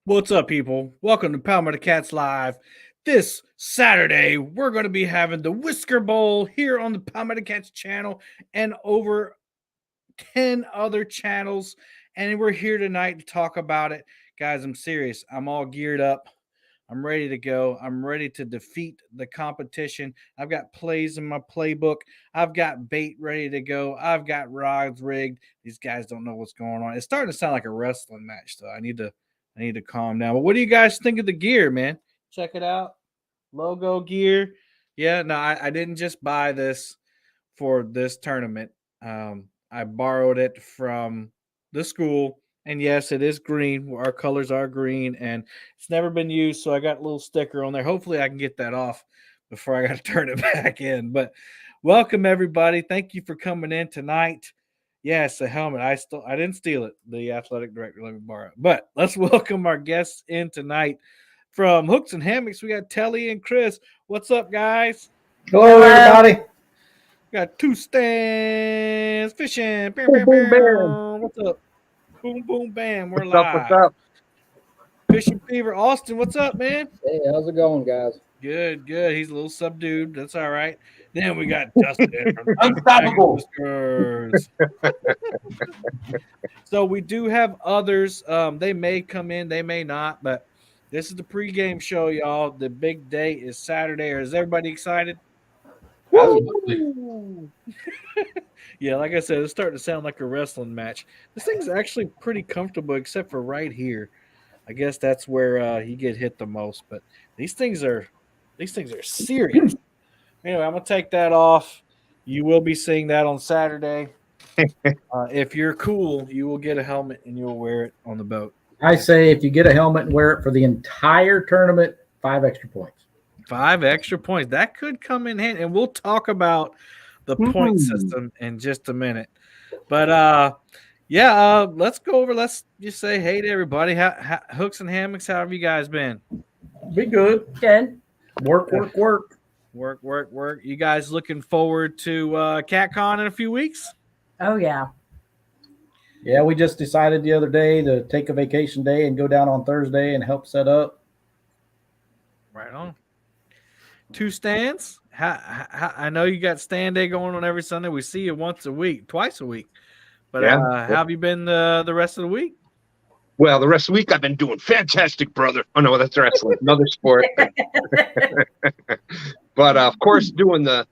What's up, people? Welcome to Palmer the Cats Live. This Saturday, we're going to be having the Whisker Bowl here on the Palmer the Cats channel and over 10 other channels. And we're here tonight to talk about it. Guys, I'm serious. I'm all geared up. I'm ready to go. I'm ready to defeat the competition. I've got plays in my playbook. I've got bait ready to go. I've got rods rigged. These guys don't know what's going on. It's starting to sound like a wrestling match, so I need to calm down. But what do you guys think of the gear, man? Check it out. Logo gear. Yeah, no, I didn't just buy this for this tournament. I borrowed it from the school. And yes, it is green. Our colors are green, and it's never been used. So I got a little sticker on there. Hopefully, I can get that off before I got to turn it back in. But welcome everybody. Thank you for coming in tonight. Yes, the helmet. I didn't steal it. The athletic director let me borrow it. But let's welcome our guests in tonight from Hooks and Hammocks. We got Telly and Chris. What's up, guys? Hello, everybody. Got two stands fishing. Boom, boom, bam. What's up? Boom, boom, bam. We're What's live. up? What's up? Fishing Fever. Austin, what's up, man? Hey, how's it going, guys? Good, good. He's a little subdued. That's all right. Then we got Dustin from Unstoppable. Whiskers. So we do have others. They may come in, they may not, but this is the pregame show, y'all. The big day is Saturday. Is everybody excited? Woo! Yeah, like I said, it's starting to sound like a wrestling match. This thing's actually pretty comfortable, except for right here. I guess that's where you get hit the most. But these things are serious. Anyway, I'm gonna take that off. You will be seeing that on Saturday. If you're cool, you will get a helmet and you'll wear it on the boat. I say if you get a helmet and wear it for the entire tournament, 5 extra points. 5 extra points. That could come in handy, and we'll talk about the point system in just a minute. But let's go over. Let's just say hey to everybody. Hooks and Hammocks, how have you guys been? Be good. Good. Work. Work. You guys looking forward to CatCon in a few weeks? Oh, yeah. Yeah, we just decided the other day to take a vacation day and go down on Thursday and help set up. Right on. 2 stands. I know you got stand day going on every Sunday. We see you twice a week. But how have you been the rest of the week? Well, the rest of the week I've been doing fantastic, brother. Oh no, that's wrestling, another sport. But of course, doing the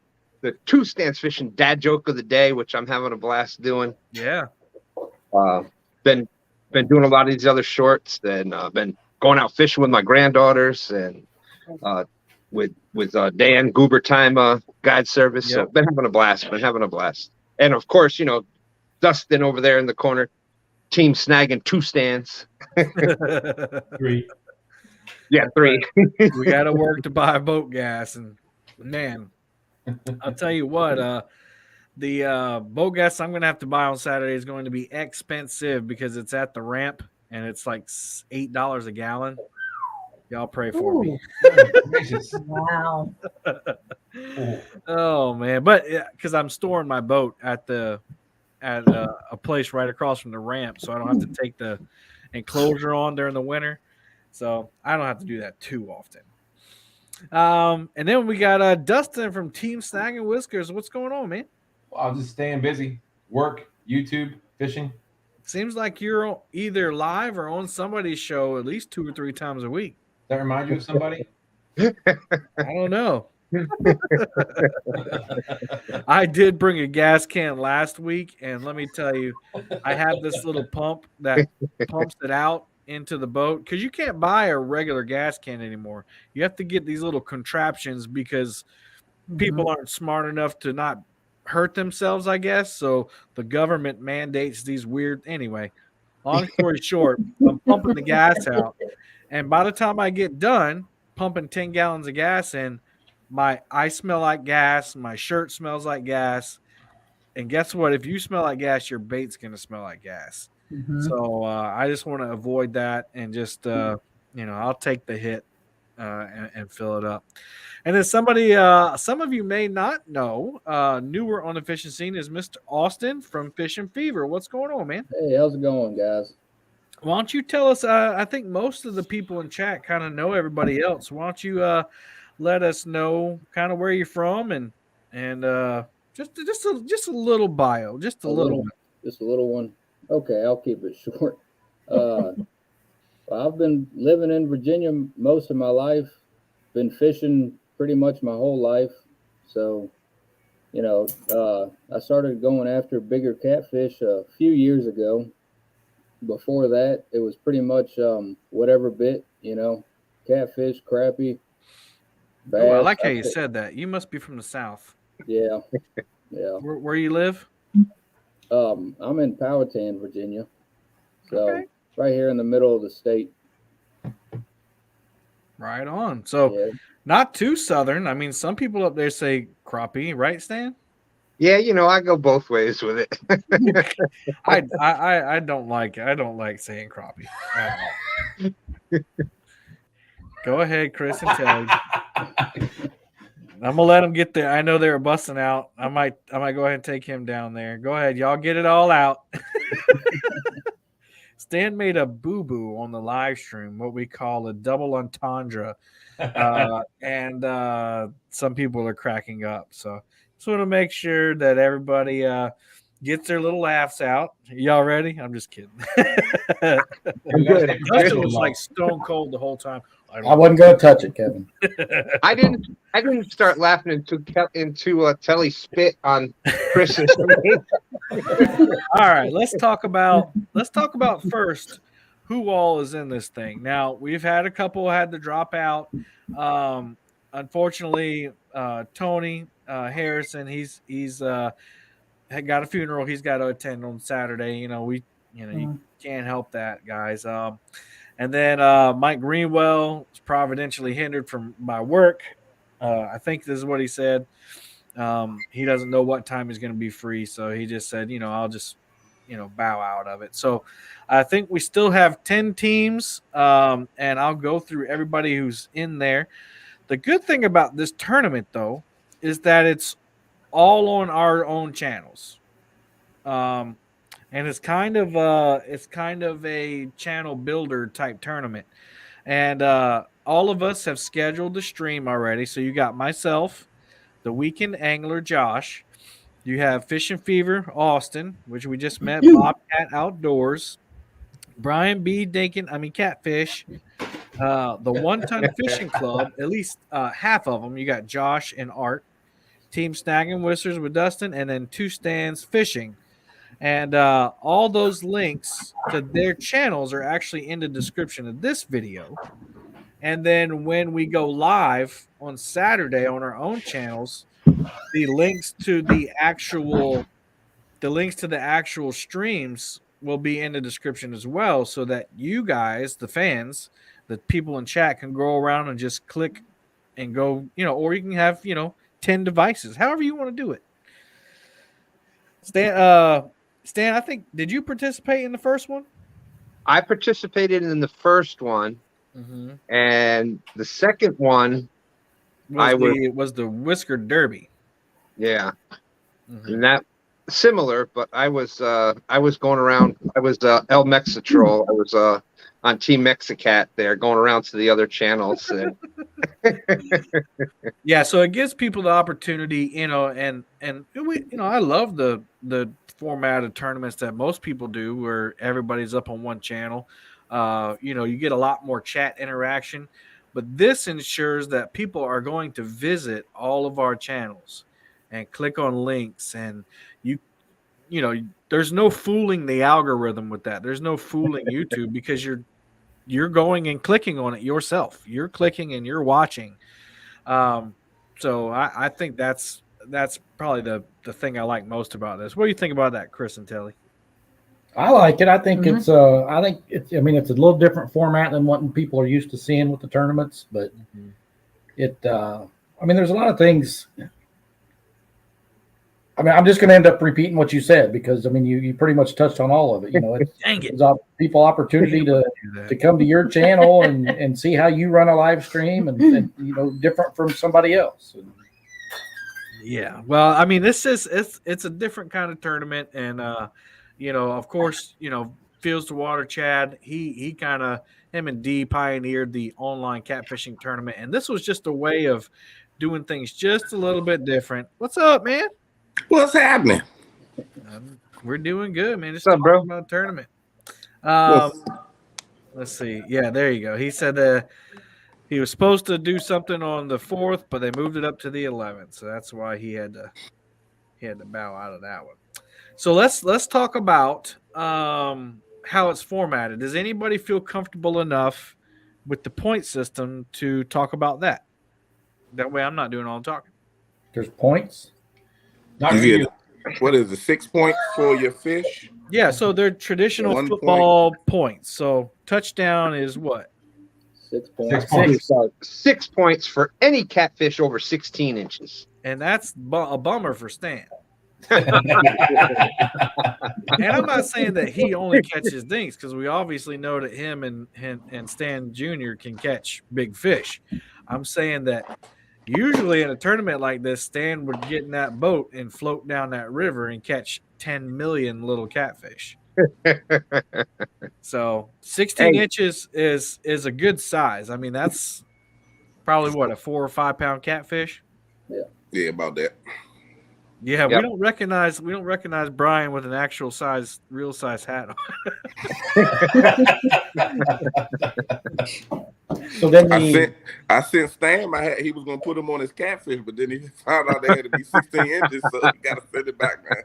2 stands fishing dad joke of the day, which I'm having a blast doing. Yeah. Been doing a lot of these other shorts. Then been going out fishing with my granddaughters and with Dan Goober Time guide service. Yep. So been having a blast. And of course, Dustin over there in the corner, team snagging 2 stands. 3. Yeah, 3. We got to work to buy boat gas, and man, I'll tell you what, the boat gas I'm going to have to buy on Saturday is going to be expensive because it's at the ramp and it's like $8 a gallon. Y'all pray for me. Wow. Oh man, but because I'm storing my boat at a place right across from the ramp, so I don't have to take the enclosure on during the winter. So I don't have to do that too often. And then we got Dustin from Team Snag and Whiskers. What's going on, man? Well, I'm just staying busy. Work, YouTube, fishing. Seems like you're either live or on somebody's show at least 2 or 3 times a week. Does that remind you of somebody? I don't know. I did bring a gas can last week, and let me tell you, I have this little pump that pumps it out into the boat because you can't buy a regular gas can anymore. You have to get these little contraptions because people aren't smart enough to not hurt themselves, I guess. So the government mandates these weird. Anyway, long story short, I'm pumping the gas out, and by the time I get done pumping 10 gallons of gas in, I smell like gas. My shirt smells like gas. And guess what? If you smell like gas, your bait's going to smell like gas. Mm-hmm. So I just want to avoid that and just, I'll take the hit and fill it up. And then some of you may not know, newer on the fishing scene is Mr. Austin from Fishing Fever. What's going on, man? Hey, how's it going, guys? Why don't you tell us? I think most of the people in chat kind of know everybody else. Why don't you let us know kind of where you're from and just a little bio, just a little bit. Just a little one. Okay, I'll keep it short. I've been living in Virginia most of my life. Been fishing pretty much my whole life. So, I started going after bigger catfish a few years ago. Before that, it was pretty much whatever bit, catfish, crappie, bass. Oh, I like how you said that. You must be from the South. Yeah. Where you live? I'm in Powhatan, Virginia. So Okay. right here in the middle of the state. Right on. So Yeah. not too southern. I mean, some people up there say crappie, right, Stan? Yeah, I go both ways with it. I don't like saying crappie at all. Go ahead, Chris, and tell you. I'm gonna let him get there. I know they were busting out. I might go ahead and take him down there. Go ahead, y'all get it all out. Stan made a boo-boo on the live stream, what we call a double entendre. And some people are cracking up. So just want to make sure that everybody gets their little laughs out. Y'all ready? I'm just kidding. I'm good. Dustin was like stone cold the whole time. I wasn't going to touch it, Kevin. I didn't start laughing into Telly spit on Chris's. All right, let's talk about first who all is in this thing. Now, we've had a couple had to drop out. Unfortunately, Tony Harrison, he's had got a funeral he's got to attend on Saturday. You can't help that, guys. And then Mike Greenwell is providentially hindered by work. I think this is what he said. He doesn't know what time he's going to be free, so he just said, I'll just, bow out of it. So I think we still have 10 teams, and I'll go through everybody who's in there. The good thing about this tournament, though, is that it's all on our own channels. And it's kind of a channel builder type tournament. And all of us have scheduled the stream already. So you got myself, the Weekend Angler Josh. You have Fishing Fever Austin, which we just met, Bobcat Outdoors, Brian B. Catfish, the One Ton Fishing Club, at least half of them. You got Josh and Art, Team Snagging Whisters with Dustin, and then Two Stands Fishing. And all those links to their channels are actually in the description of this video. And then when we go live on Saturday on our own channels, the links to the actual streams will be in the description as well, so that you guys, the fans, the people in chat, can go around and just click and go, or you can have 10 devices, however you want to do it. Stan, I think, did you participate in the first one? I participated in the first one, and the second one was the Whisker Derby. Yeah, and that similar, but I was going around. I was El Mexitrol. I was on Team Mexicat there, going around to the other channels. And yeah, so it gives people the opportunity, and we, I love the format of tournaments that most people do, where everybody's up on one channel. You get a lot more chat interaction, but this ensures that people are going to visit all of our channels and click on links, and there's no fooling the algorithm with that. There's no fooling YouTube, because you're going and clicking on it yourself. You're clicking and you're watching. So I think that's probably the thing I like most about this. What do you think about that, Chris and Telly? I like it. I think it's it's a little different format than what people are used to seeing with the tournaments, but there's a lot of things. I'm just going to end up repeating what you said, because you pretty much touched on all of it. It's people opportunity to come to your channel and see how you run a live stream, and different from somebody else. Yeah, well, it's a different kind of tournament, and of course, Fields to Water Chad, he kind of, him and D pioneered the online catfishing tournament. And this was just a way of doing things just a little bit different. What's up, man? What's happening? We're doing good, man. Just What's up, bro? talking about tournament. Let's see. Yeah, there you go. He said he was supposed to do something on the 4th, but they moved it up to the 11th. So that's why he had to bow out of that one. So let's talk about how it's formatted. Does anybody feel comfortable enough with the point system to talk about that? That way I'm not doing all the talking. There's points. Not You for get you. what is it? 6 points for your fish? Yeah, so they're traditional 1 football points. So touchdown is what? 6 points. 6 points. 6 points for any catfish over 16 inches. And that's a bummer for Stan. And I'm not saying that he only catches dinks, because we obviously know that him and Stan Jr. can catch big fish. I'm saying that usually in a tournament like this, Stan would get in that boat and float down that river and catch 10 million little catfish. So 16 inches is a good size. I mean, that's probably what, a 4 or 5 pound catfish. Yeah, about that. Yeah, Yep. we don't recognize Brian with an actual size, real size hat on. So then I sent Stan. He was gonna put him on his catfish, but then he found out they had to be 16 inches, so he got to send it back, man.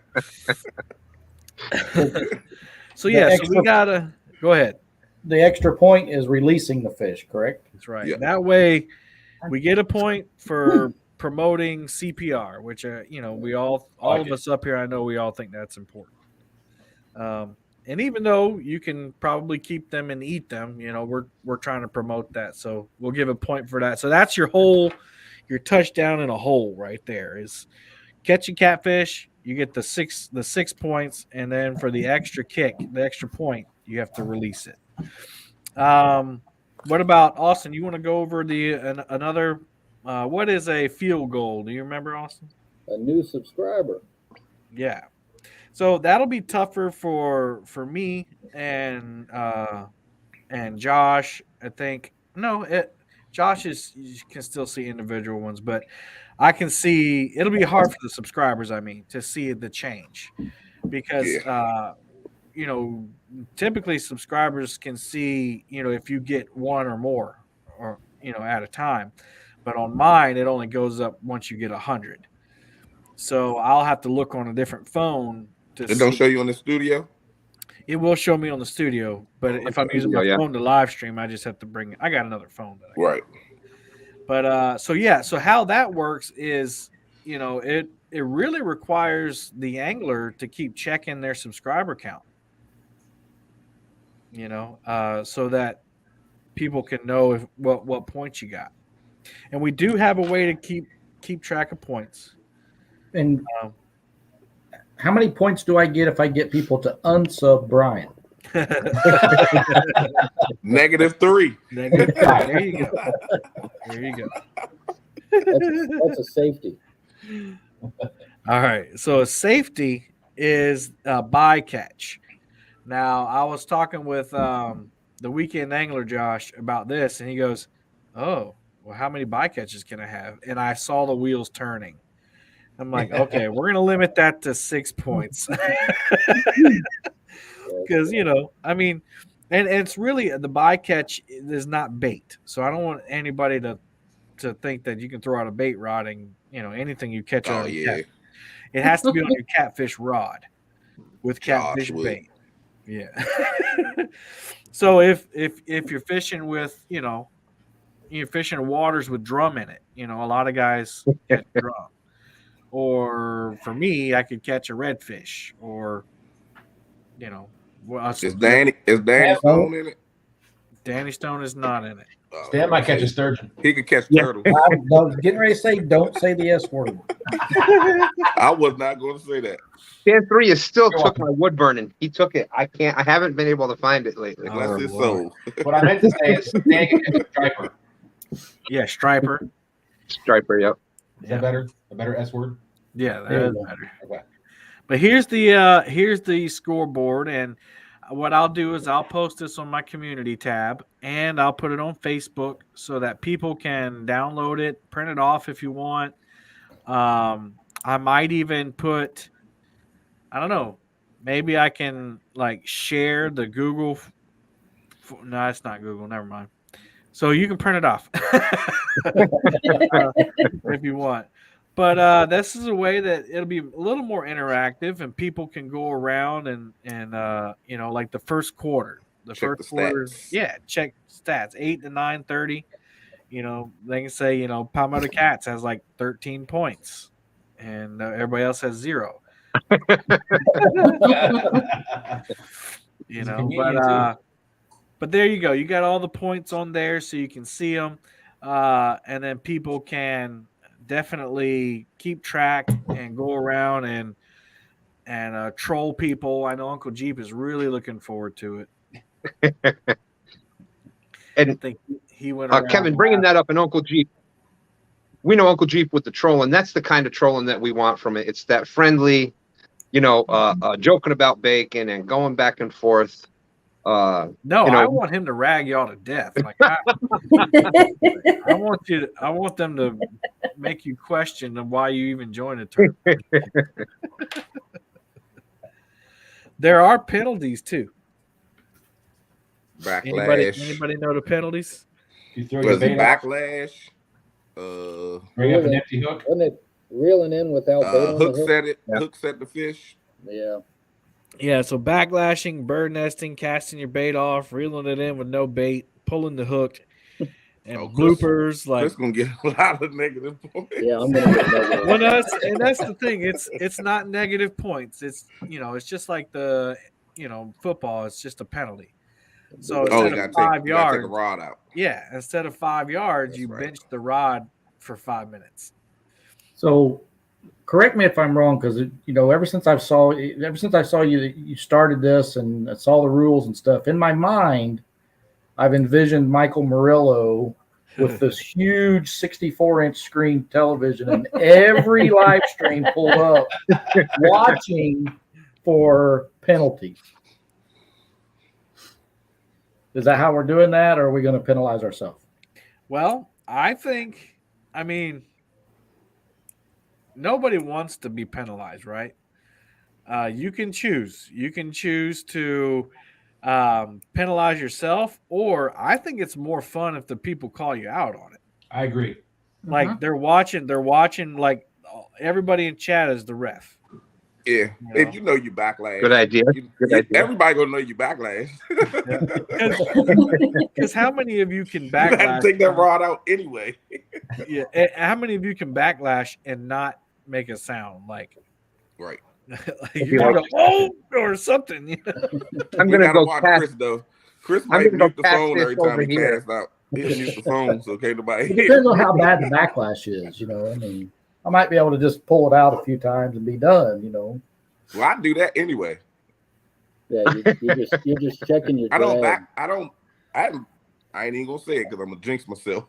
So yeah, so we gotta go ahead. the extra point is releasing the fish, correct? That's right. Yeah. That way, we get a point for promoting CPR, which we all of us up here, I know we all think that's important. And even though you can probably keep them and eat them, we're trying to promote that, so we'll give a point for that. So that's your touchdown in a hole right there is catching catfish. You get the six points, and then for the extra kick, the extra point, you have to release it. What about Austin? You want to go over another? What is a field goal? Do you remember, Austin? A new subscriber. Yeah. So that'll be tougher for me and Josh. I think Josh you can still see individual ones, but I can see it'll be hard for the subscribers. I mean, to see the change because typically subscribers can see if you get one or more or at a time, but on mine it only goes up once you get 100. So I'll have to look on a different phone. It don't show you on the studio? It will show me on the studio, but if I'm using my phone to live stream, I just have to bring it. I got another phone. Right. But so how that works is, it really requires the angler to keep checking their subscriber count, so that people can know what points you got. And we do have a way to keep track of points. And how many points do I get if I get people to unsub Brian? -3. -3. There you go. There you go. That's a safety. All right. So a safety is a bycatch. Now, I was talking with the weekend angler, Josh, about this, and he goes, "Oh, well, how many bycatches can I have?" And I saw the wheels turning. I'm like, okay, we're going to limit that to 6 points. Because, and it's really the bycatch is not bait. So I don't want anybody to think that you can throw out a bait rod and, anything you catch on cat. It has to be on your catfish rod with catfish bait. Yeah. So if you're fishing with, you're fishing waters with drum in it, a lot of guys catch drum. Or for me, I could catch a redfish, or Is Danny Stone in it? Danny Stone is not in it. Stan might catch a sturgeon. He could catch turtles. I was getting ready to say, don't say the S word. I was not going to say that. Stan 3 is still took my wood burning. He took it. I haven't been able to find it lately. Bless his soul. What I meant to say is Stan can catch a striper. Yeah, striper. Striper, yep. Is that better? A better S word? Yeah, that is better. Okay. But here's the scoreboard, and what I'll do is I'll post this on my community tab and I'll put it on Facebook so that people can download it, print it off if you want. I might even put, I don't know, maybe I can like share the Google. No, it's not Google. Never mind. So you can print it off if you want. But this is a way that it'll be a little more interactive and people can go around and like the first quarter. Check First the quarter, stats. yeah, check stats, 8 to 9:30. They can say, Palmetto Cats has like 13 points and everybody else has 0. But there you go. You got all the points on there so you can see them. And then people can definitely keep track and go around and troll people. I know Uncle Jeep is really looking forward to it. And I think he went around Kevin, bringing that up, and Uncle Jeep, we know Uncle Jeep with the trolling. That's the kind of trolling that we want from it. It's that friendly, joking about bacon and going back and forth. I want him to rag y'all to death. Like I want them to make you question why you even joined a tournament. There are penalties too. Backlash. Anybody know the penalties? You throw Was your it bait off, backlash? bring up an empty hook. Wasn't it reeling in without bait on the Hook hook? set it. Yeah. Hook set the fish. Yeah. Yeah, so backlashing, bird nesting, casting your bait off, reeling it in with no bait, pulling the hook, and bloopers. Chris gonna get a lot of negative points. Yeah, I'm gonna get negative. Well, that's the thing. It's not negative points. It's it's just like the football. It's just a penalty. So instead of 5 yards, take a rod out. yeah, instead of 5 yards, That's you right. bench the rod for 5 minutes. So, correct me if I'm wrong, because ever since I saw you started this and I saw the rules and stuff. In my mind, I've envisioned Michael Murillo with this huge 64-inch screen television and every live stream pulled up, watching for penalties. Is that how we're doing that, or are we going to penalize ourselves? Well, I mean, nobody wants to be penalized, right? You can choose. You can choose to penalize yourself, or I think it's more fun if the people call you out on it. I agree. Like they're watching like everybody in chat is the ref. Yeah, and you backlash. Good idea. Good idea. Everybody gonna know you backlash. Because how many of you can You have backlash? to take that rod out anyway. Yeah, and how many of you can backlash and not make a sound like Right. you go, oh, or something? I'm You gonna gotta go watch pass. Chris though. Chris I'm might gonna go mute the pass phone this every time over he here. passed out. He'll mute the phone so okay nobody It hear. depends on how bad the backlash is. I mean, I might be able to just pull it out a few times and be done. Well, I do that anyway. Yeah, you're just checking your I don't drag. I ain't even gonna say it because I'm gonna jinx myself.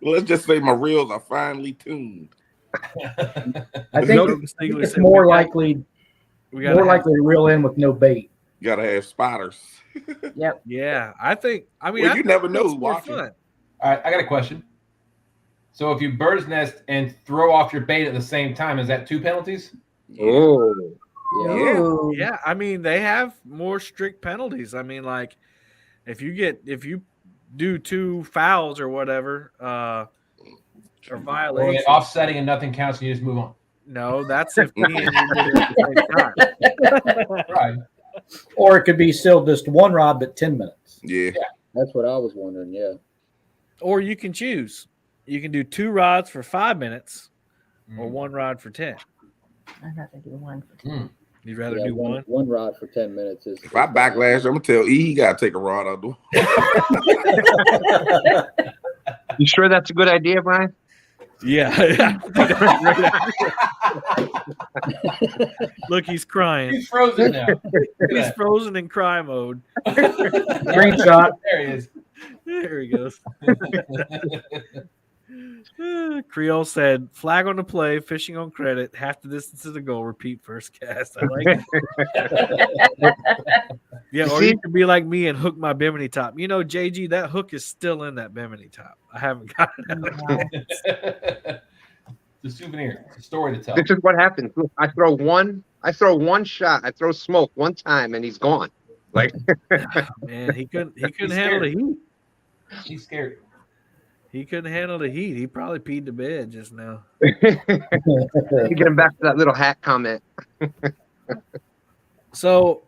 Let's just say my reels are finely tuned. I think it's more likely to reel in with no bait. You gotta have spotters. Yep. Yeah, I mean, Well, you never know it's who's more watching. fun. All right, I got a question. So if you bird's nest and throw off your bait at the same time, is that 2 penalties? Oh, Yeah. Ooh. Yeah, I mean they have more strict penalties. I mean, like if you do 2 fouls or whatever, or Or violations. offsetting and nothing counts, and you just move on. No, that's if me and you did it at the same time. Right. Or it could be still just one rod, but 10 minutes. Yeah. That's what I was wondering. Yeah. Or you can choose. You can do 2 rods for 5 minutes or Mm. 1 rod for 10. I'd rather do one. You'd rather Yeah, do one? one rod for 10 minutes is. If I backlash, I'm gonna tell E he gotta take a rod out. you sure that's a good idea, Brian? Yeah. Look, he's crying. He's frozen now. He's frozen in cry mode. Screenshot. There he is. There he goes. Creole said, "Flag on the play, fishing on credit, half the distance to the goal. Repeat first cast." I like it. Yeah, or you could be like me and hook my Bimini top. You know, JG, that hook is still in that Bimini top. I haven't got it out. It's a souvenir. It's a story to tell. This is what happens. Look, I throw one shot. I throw smoke one time, and he's gone. Like, man, he couldn't handle the heat. He's scared. He couldn't handle the heat. He probably peed the bed just now. Getting back to that little hat comment. So,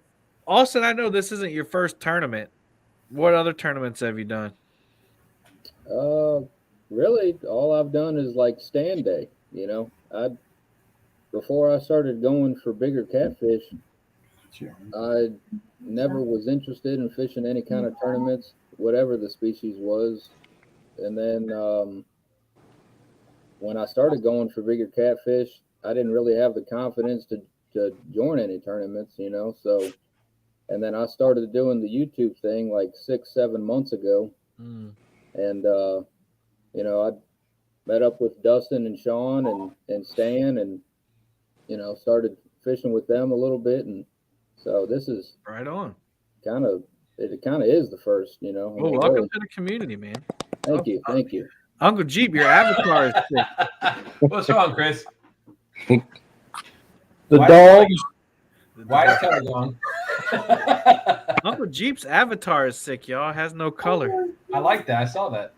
Austin, I know this isn't your first tournament. What other tournaments have you done? Really, all I've done is like stand day. You know, before I started going for bigger catfish, I never was interested in fishing any kind of tournaments, whatever the species was. And then when I started going for bigger catfish, I didn't really have the confidence to join any tournaments, you know. So, and then I started doing the YouTube thing like 6-7 months ago. And, you know, I met up with Dustin and Sean and Stan and, you know, started fishing with them a little bit. And so this is right on. It kind of is the first, you know. Oh, welcome to the community, man. Thank you. Uncle Jeep, your avatar is sick. What's wrong, Chris? The dogs. Why is color gone? Uncle Jeep's avatar is sick, y'all. It has no color. I like that. I saw that.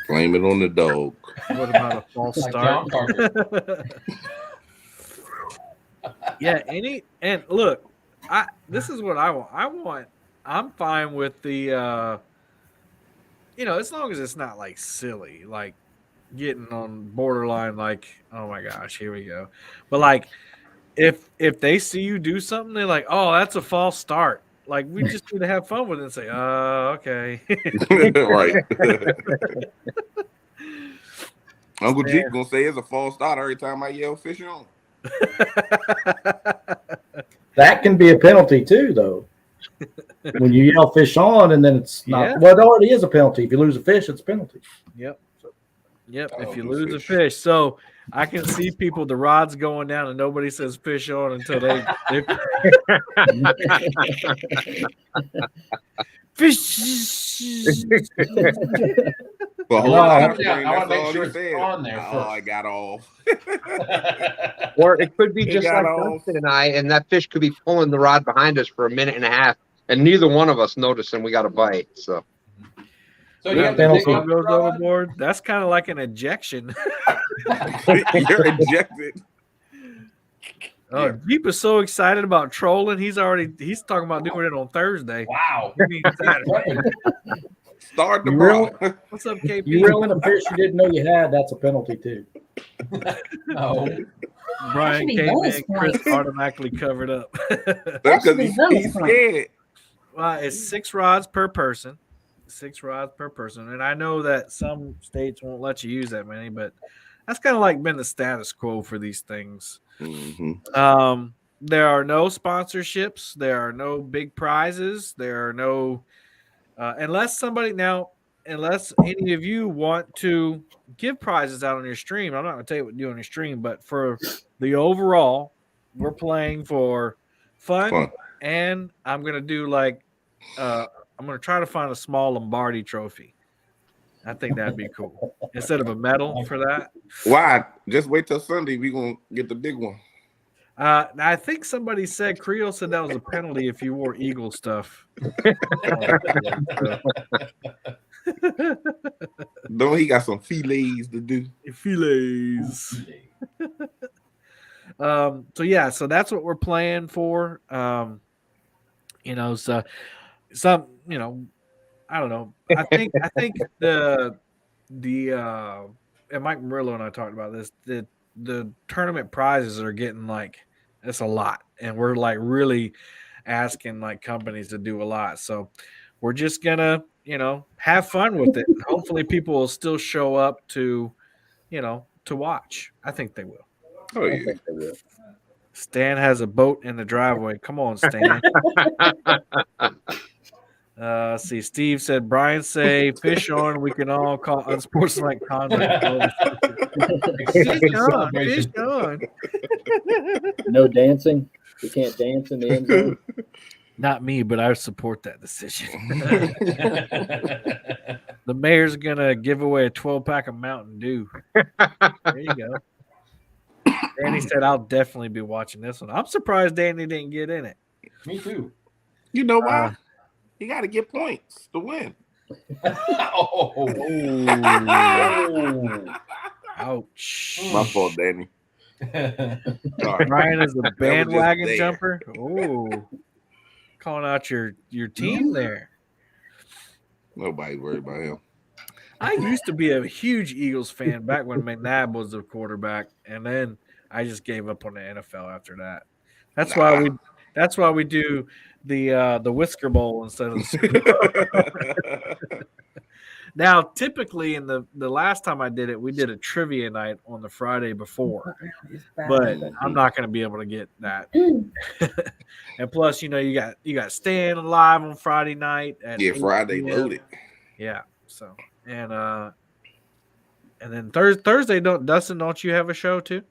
Blame it on the dog. What about a false Like start? John Carter. Yeah, and look, this is what I want. I'm fine with the you know, as long as it's not like silly, like getting on borderline, like, oh my gosh, here we go. But like if they see you do something, they're like, oh, that's a false start. Like, we just need to have fun with it and say, oh, okay. Right. Uncle Jeep gonna say it's a false start every time I yell fish on. That can be a penalty too, though. When you yell fish on and then it's not, Yeah. well, it already is a penalty. If you lose a fish, it's a penalty. Yep. Yep. Oh, If you lose lose a fish. fish. So I can see people, the rod's going down and nobody says fish on until they fish. But hold No, on, yeah, I wanna that's make all sure he it's said. on there Oh, first. I got off. Or it could be He just got like off. Dustin and I, and that fish could be pulling the rod behind us for a minute and a half, and neither one of us noticed, and we got a bite. So So Yeah, you have to penalty. dig up the goes rod? overboard. That's kind of like an ejection. You're ejected. Oh, Yeah. Jeep is so excited about trolling. He's talking about doing it on Thursday. Wow. You mean Saturday. Start the You ball. What's up, KP? You reel in a fish you didn't know you had, that's a penalty too. No. Brian Actually, came bonus in. Chris points. automatically covered up. That's because Actually, bonus he's points. scared. Well, it's 6 rods per person. 6 rods per person. And I know that some states won't let you use that many, but that's kind of like been the status quo for these things. Mm-hmm. There are no sponsorships. There are no big prizes. There are no unless any of you want to give prizes out on your stream. I'm not going to tell you what to do on your stream, but for the overall, we're playing for fun. And I'm going to do like I'm going to try to find a small Lombardi trophy. I think that'd be cool. Instead of a medal for that. Why? Just wait till Sunday. We're going to get the big one. I think somebody said, Creole said that was a penalty if you wore Eagle stuff. Don't he got some fillets to do? Filets. So that's what we're playing for. You know, so some, you know, I don't know. I think the and Mike Murillo and I talked about this. The tournament prizes are getting like, it's a lot, and we're like really asking like companies to do a lot. So we're just gonna, you know, have fun with it. Hopefully people will still show up to, you know, to watch. I think they will. Oh, yeah. Stan has a boat in the driveway. Come on, Stan. Let's see. Steve said, Brian say fish on. We can all call unsportsmanlike conduct. Fish on. Fish on. No dancing. You can't dance in the end zone. Not me, but I support that decision. The mayor's going to give away a 12-pack of Mountain Dew. There you go. Danny said, I'll definitely be watching this one. I'm surprised Danny didn't get in it. Me too. You know why? You got to get points to win. Ouch. My fault, Danny. Ryan is a bandwagon jumper. Oh, calling out your team there. Nobody's worried about him. I used to be a huge Eagles fan back when McNabb was the quarterback, and then I just gave up on the NFL after that. That's why we do the Whisker Bowl instead of the Super Bowl. Now, typically in the last time I did it, we did a trivia night on the Friday before, but I'm not going to be able to get that. And plus, you got Stan live on Friday night at Friday loaded. Yeah. So and then Thursday, Dustin, don't you have a show too?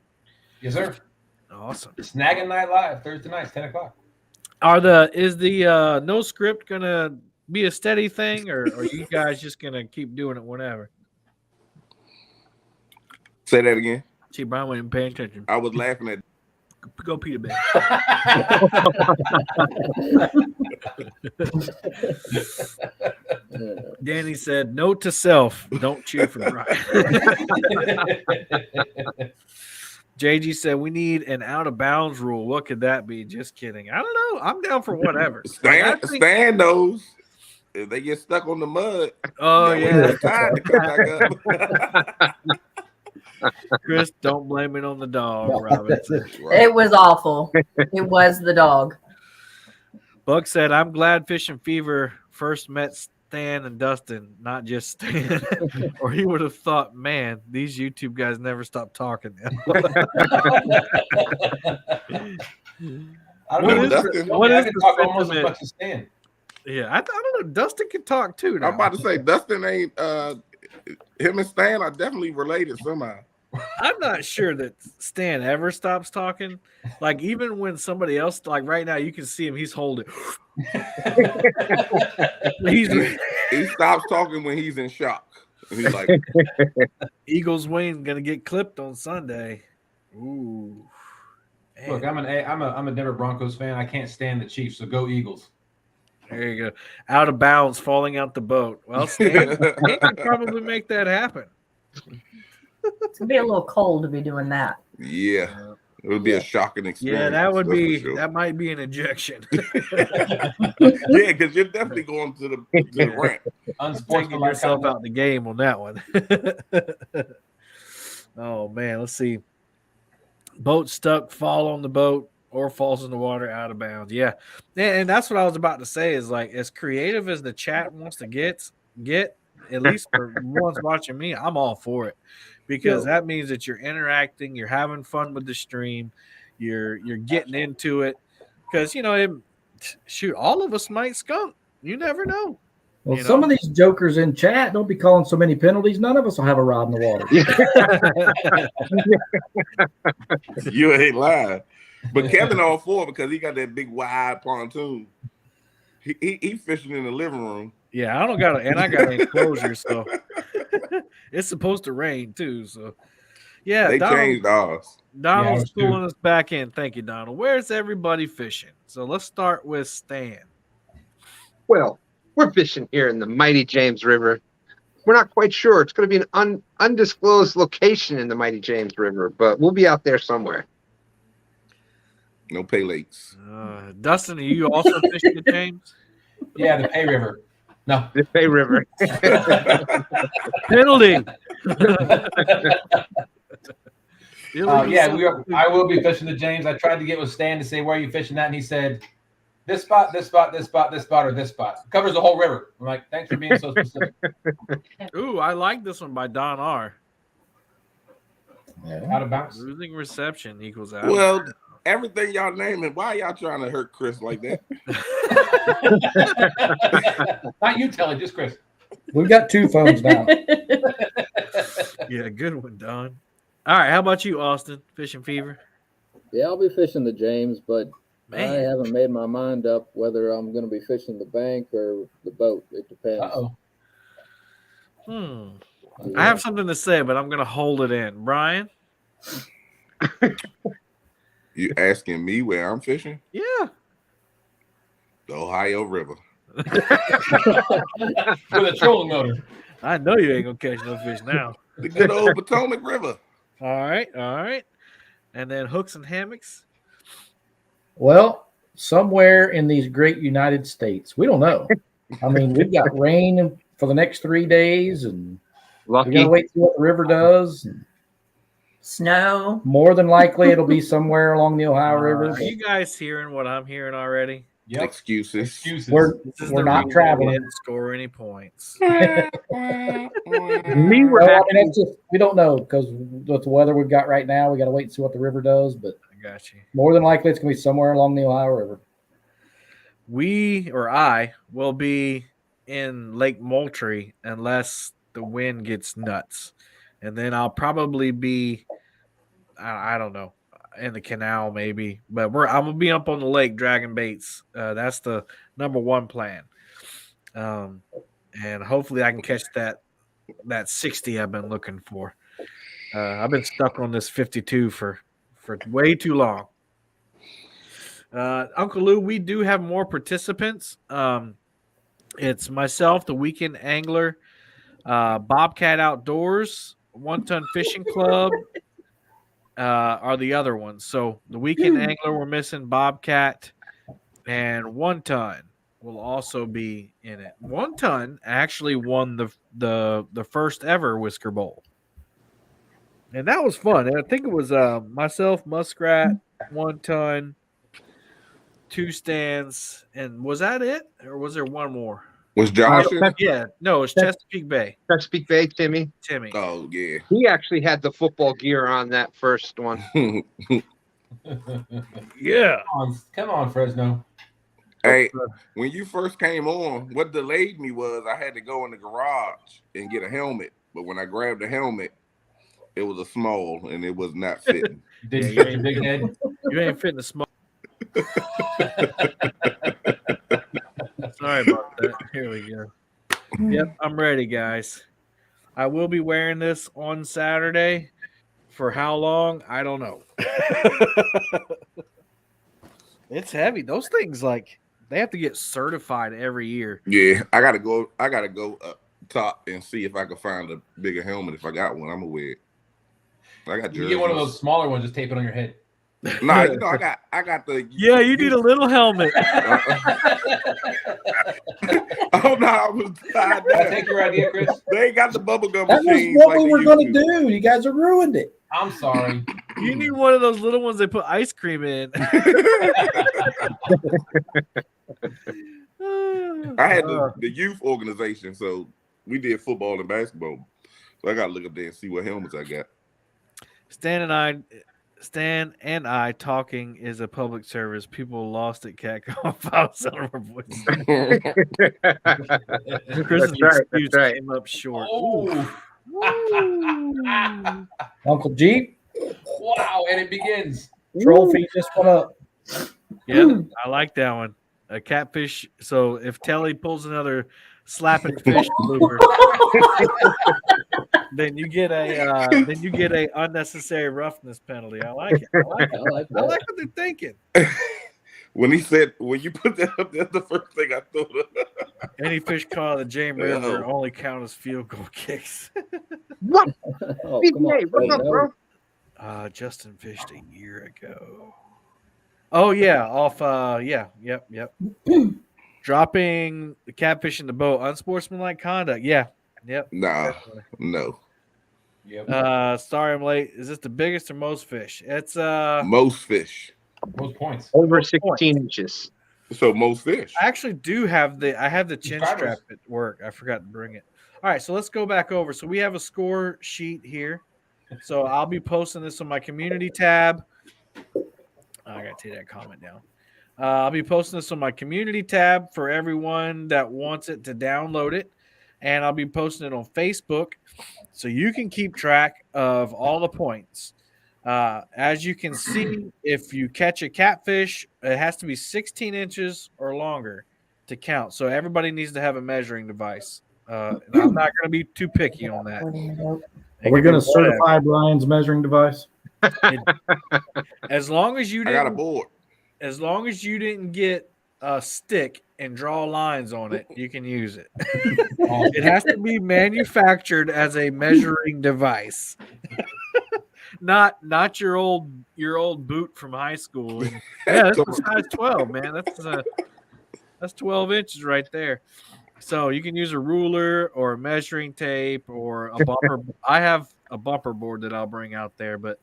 Yes, sir. Awesome. Snagging Night Live Thursday nights, 10:00. Is the no script gonna be a steady thing, or are you guys just gonna keep doing it whenever? Say that again. See, Brian wasn't paying attention. I was laughing at. Go Peter Bed. Danny said, "Note to self: don't cheer for Brian." JG said, "We need an out of bounds rule. What could that be?" Just kidding. I don't know. I'm down for whatever. Stan knows. If they get stuck on the mud, oh yeah, time to come back up. Chris, don't blame it on the dog, Robinson. It was awful. It was the dog. Buck said, "I'm glad Fishing Fever first met Stan and Dustin, not just Stan, or he would have thought, man, these YouTube guys never stop talking." What is talk almost as much as Stan? Yeah, I don't know. Dustin can talk too. Now. I'm about to say Dustin ain't. Him and Stan are definitely related somehow. I'm not sure that Stan ever stops talking. Like even when somebody else, like right now, you can see him. He's holding. He stops talking when he's in shock. And he's like, "Eagles win, gonna get clipped on Sunday." Ooh. Man. Look, I'm a Denver Broncos fan. I can't stand the Chiefs, so go Eagles. There you go. Out of bounds, falling out the boat. Well, Stan can probably make that happen. It's gonna be a little cold to be doing that. Yeah, it would be a shocking experience. Yeah, that would be. Sure. That might be an injection. Yeah, because you're definitely going to the ramp. Taking yourself out the game on that one. Oh man, let's see. Boat stuck, fall on the boat, or falls in the water out of bounds. Yeah, and that's what I was about to say. Is like as creative as the chat wants to get. At least for ones watching me, I'm all for it because that means that you're interacting, you're having fun with the stream, you're getting into it. Because shoot, all of us might skunk. You never know. Well, some of these jokers in chat don't be calling so many penalties. None of us will have a rod in the water. You ain't lying. But Kevin all for it because he got that big wide pontoon. He fishing in the living room. Yeah, I got an enclosure, so it's supposed to rain too. So yeah, they changed ours. Donald's pulling us back in. Thank you, Donald. Where's everybody fishing? So let's start with Stan. Well, we're fishing here in the mighty James River. We're not quite sure. It's going to be an undisclosed location in the mighty James River, but we'll be out there somewhere. No pay lakes. Dustin, are you also fishing the James? Yeah, the Pay River. No, the Pay River. Penalty. I will be fishing the James. I tried to get with Stan to say, where are you fishing that? And he said, this spot, this spot, this spot, this spot, or this spot. It covers the whole river. I'm like, thanks for being so specific. Ooh, I like this one by Don R. Yeah. Out of bounds. Losing reception equals out. Well, everything y'all naming, why y'all trying to hurt Chris like that? Not you, Telly, just Chris. We've got 2 phones now. Yeah, good one, Don. All right, how about you, Austin? Fishing fever? Yeah, I'll be fishing the James, but I Man, haven't made my mind up whether I'm going to be fishing the bank or the boat. It depends. Uh-oh. I have something to say, but I'm going to hold it in. Brian? You asking me where I'm fishing? Yeah. The Ohio River. With a trolling motor. I know you ain't going to catch no fish now. The good old Potomac River. All right. And then hooks and hammocks? Well, somewhere in these great United States. We don't know. I mean, we've got rain for the next 3 days, and we got Lucky. to wait to see what the river does. Snow. More than likely, it'll be somewhere along the Ohio River. Are you guys hearing what I'm hearing already? Yep. Excuses. We're This is we're the not reason we traveling. didn't score any points. We were Well, I actually, mean, that's just, we don't know because with the weather we've got right now, we got to wait and see what the river does. But I got you. more than likely, it's going to be somewhere along the Ohio River. I will be in Lake Moultrie unless the wind gets nuts. And then I'll probably be, I don't know, in the canal maybe. But I'm going to be up on the lake dragging baits. That's the number one plan. And hopefully I can catch that 60 I've been looking for. I've been stuck on this 52 for way too long. Uncle Lou, we do have more participants. It's myself, the Weekend Angler, Bobcat Outdoors, One Ton Fishing Club are the other ones. So the Weekend Angler, we're missing Bobcat, and One Ton will also be in it. One Ton actually won the first ever Whisker Bowl. And that was fun. And I think it was myself, Muskrat, One Ton, 2 stands, and was that it? Or was there one more? Was Josh in it? Yeah, no, it's Chesapeake Bay. Chesapeake Bay, Timmy. Oh, yeah. He actually had the football gear on that first one. Yeah. Come on, Fresno. Hey, when you first came on, what delayed me was I had to go in the garage and get a helmet. But when I grabbed the helmet, it was a small and it was not fitting. Did you get your big head? You ain't fitting the smoke. Sorry about that. Here we go. Yep, I'm ready, guys. I will be wearing this on Saturday. For how long? I don't know. It's heavy. Those things, like, they have to get certified every year. Yeah, I gotta go up top and see if I can find a bigger helmet. If I got one, I'm gonna wear it. I got You get one of those smaller ones, just tape it on your head. Nah, you know, I got the. Yeah, you need a little helmet. Oh no, I was tied I'll down. take your idea, Chris. They ain't got the bubblegum That was machines. what like we they were going used to do. You guys have ruined it. I'm sorry. You need one of those little ones they put ice cream in. I had the youth organization, so we did football and basketball. So I got to look up there and see what helmets I got. Stan and I talking is a public service. People lost it. Cat five son of our voice. Chris's excuse came up short. Uncle Jeep, Wow, and it begins. troll feet just went up. Yeah, I like that one. A catfish. So if Telly pulls another slapping fish blooper, then you get a unnecessary roughness penalty. I like it. I like I what they're thinking. When you put that up, that's the first thing I thought of. Any fish caught on the James River only count as field goal kicks. What? Oh, Big come on, Nate, what's up, Fresno. bro? Justin fished a year ago. Oh yeah, off. Yep. Dropping the catfish in the boat, unsportsmanlike conduct. Yeah, yep. Nah, definitely. no. Yep. Sorry I'm late. Is this the biggest or most fish? It's Most fish. Most points. Over 16 inches. So most fish. I actually do have the chin Subscribers. strap at work. I forgot to bring it. All right, so let's go back over. So we have a score sheet here. So I'll be posting this on my community tab. I got to take that comment down. I'll be posting this on my community tab for everyone that wants it to download it. And I'll be posting it on Facebook so you can keep track of all the points. As you can see, if you catch a catfish, it has to be 16 inches or longer to count. So everybody needs to have a measuring device. And I'm not going to be too picky on that. Are we going to certify Brian's measuring device? As long as you I got a didn't, board. as long as you didn't get a stick and draw lines on it, you can use it. It has to be manufactured as a measuring device. Not your old boot from high school. And, yeah, that's a size 12, man. That's 12 inches right there. So you can use a ruler or a measuring tape or a bumper. I have a bumper board that I'll bring out there, but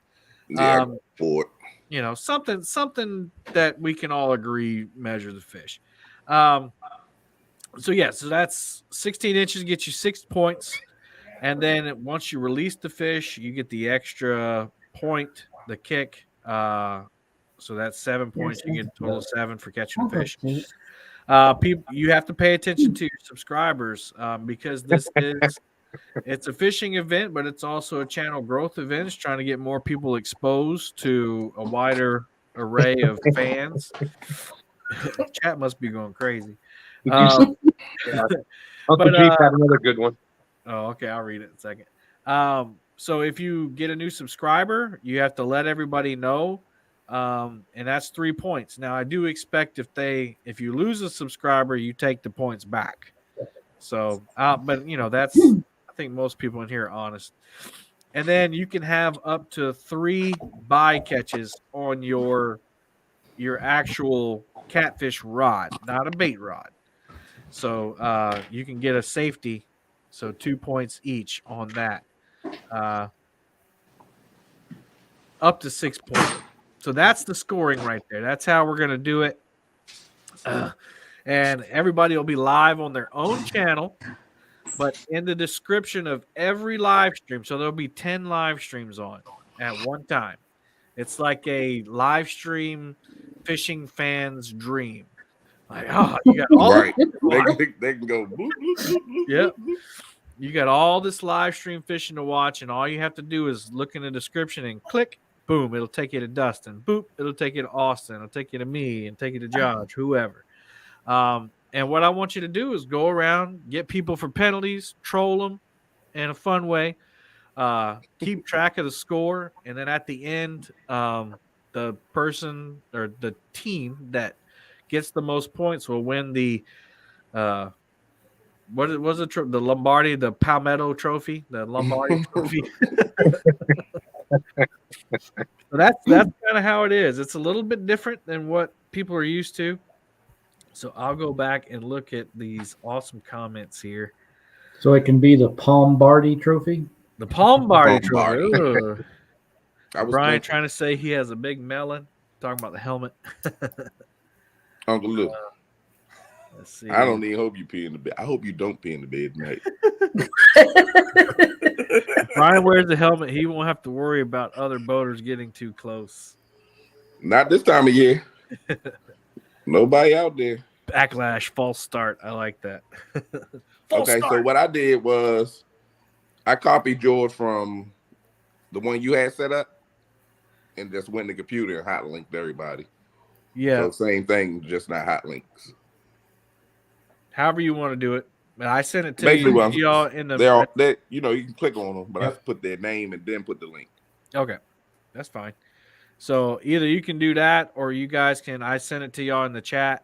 board. You know, something that we can all agree measure the fish. So that's 16 inches, get you 6 points. And then once you release the fish, you get the extra point, the kick. So that's 7 points. You get a total of 7 for catching the fish. People, you have to pay attention to your subscribers because it's a fishing event, but it's also a channel growth event. It's trying to get more people exposed to a wider array of fans. Chat must be going crazy. Uncle Chief had another good one. Oh, okay. I'll read it in a second. So if you get a new subscriber, you have to let everybody know. And that's 3 points. Now I do expect if you lose a subscriber, you take the points back. So, but you know, I think most people in here are honest. And then you can have up to 3 bycatches on your actual catfish rod, not a bait rod. So you can get a safety. So 2 points each on that. Up to 6 points. So that's the scoring right there. That's how we're going to do it. And everybody will be live on their own channel, but in the description of every live stream. So there'll be 10 live streams on at one time. It's like a live stream fishing fan's dream. Like, you got all right. They can go. Bloop, bloop, bloop, bloop, yep. bloop, bloop. You got all this live stream fishing to watch, and all you have to do is look in the description and click. Boom, it'll take you to Dustin. Boop, it'll take you to Austin. It'll take you to me and take you to Josh, whoever. And what I want you to do is go around, get people for penalties, troll them in a fun way, keep track of the score, and then at the end, the person or the team that gets the most points will win the what was it? The Lombardi, the Palmetto Trophy, the Lombardi Trophy. So that's kind of how it is. It's a little bit different than what people are used to. So I'll go back and look at these awesome comments here. So it can be the Palmbardi Trophy? The Palmbardi Palmbardi. Trophy. Brian Thinking, trying to say he has a big melon. Talking about the helmet. Uncle Luke. Let's see. I don't even hope you pee in the bed. I hope you don't pee in the bed tonight. If Brian wears the helmet, he won't have to worry about other boaters getting too close. Not this time of year. Nobody out there. Backlash, false start. I like that. Okay, so what I did was I copied yours from the one you had set up and just went in the computer and hot linked everybody. Yeah. So same thing, just not hot links. However you want to do it. But I sent it to Basically, y'all in the. you can click on them, but I put their name and then put the link. Okay, that's fine. So either you can do that, or you guys can. I sent it to y'all in the chat,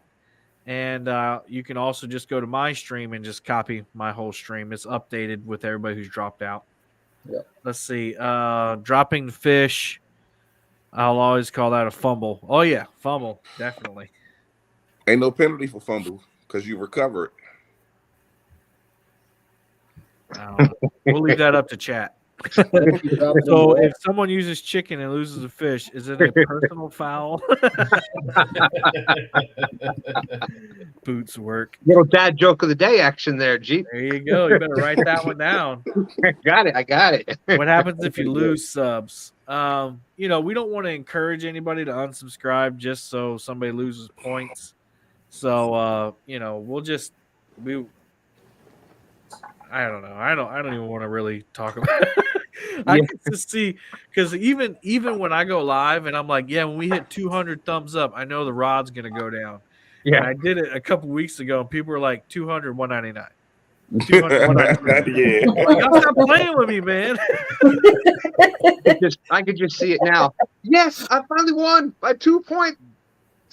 and you can also just go to my stream and just copy my whole stream. It's updated with everybody who's dropped out. Yeah. Let's see. Dropping the fish. I'll always call that a fumble. Oh yeah, fumble, definitely. Ain't no penalty for fumble because you recover it. We'll leave that up to chat. So if someone uses chicken and loses a fish, is it a personal foul? Boots work. Little dad joke of the day action there, Jeep. There you go. You better write that one down. I got it. What happens if you lose subs? we don't want to encourage anybody to unsubscribe just so somebody loses points. So we'll just I don't know. I don't even want to really talk about it. I can just see, because even when I go live and I'm like, yeah, when we hit 200 thumbs up, I know the rod's gonna go down. Yeah. And I did it a couple weeks ago, and people were like 200, 199. 200, 199. Yeah. Like, y'all stop playing with me, man. I could just see it now. Yes, I finally won by 2 points.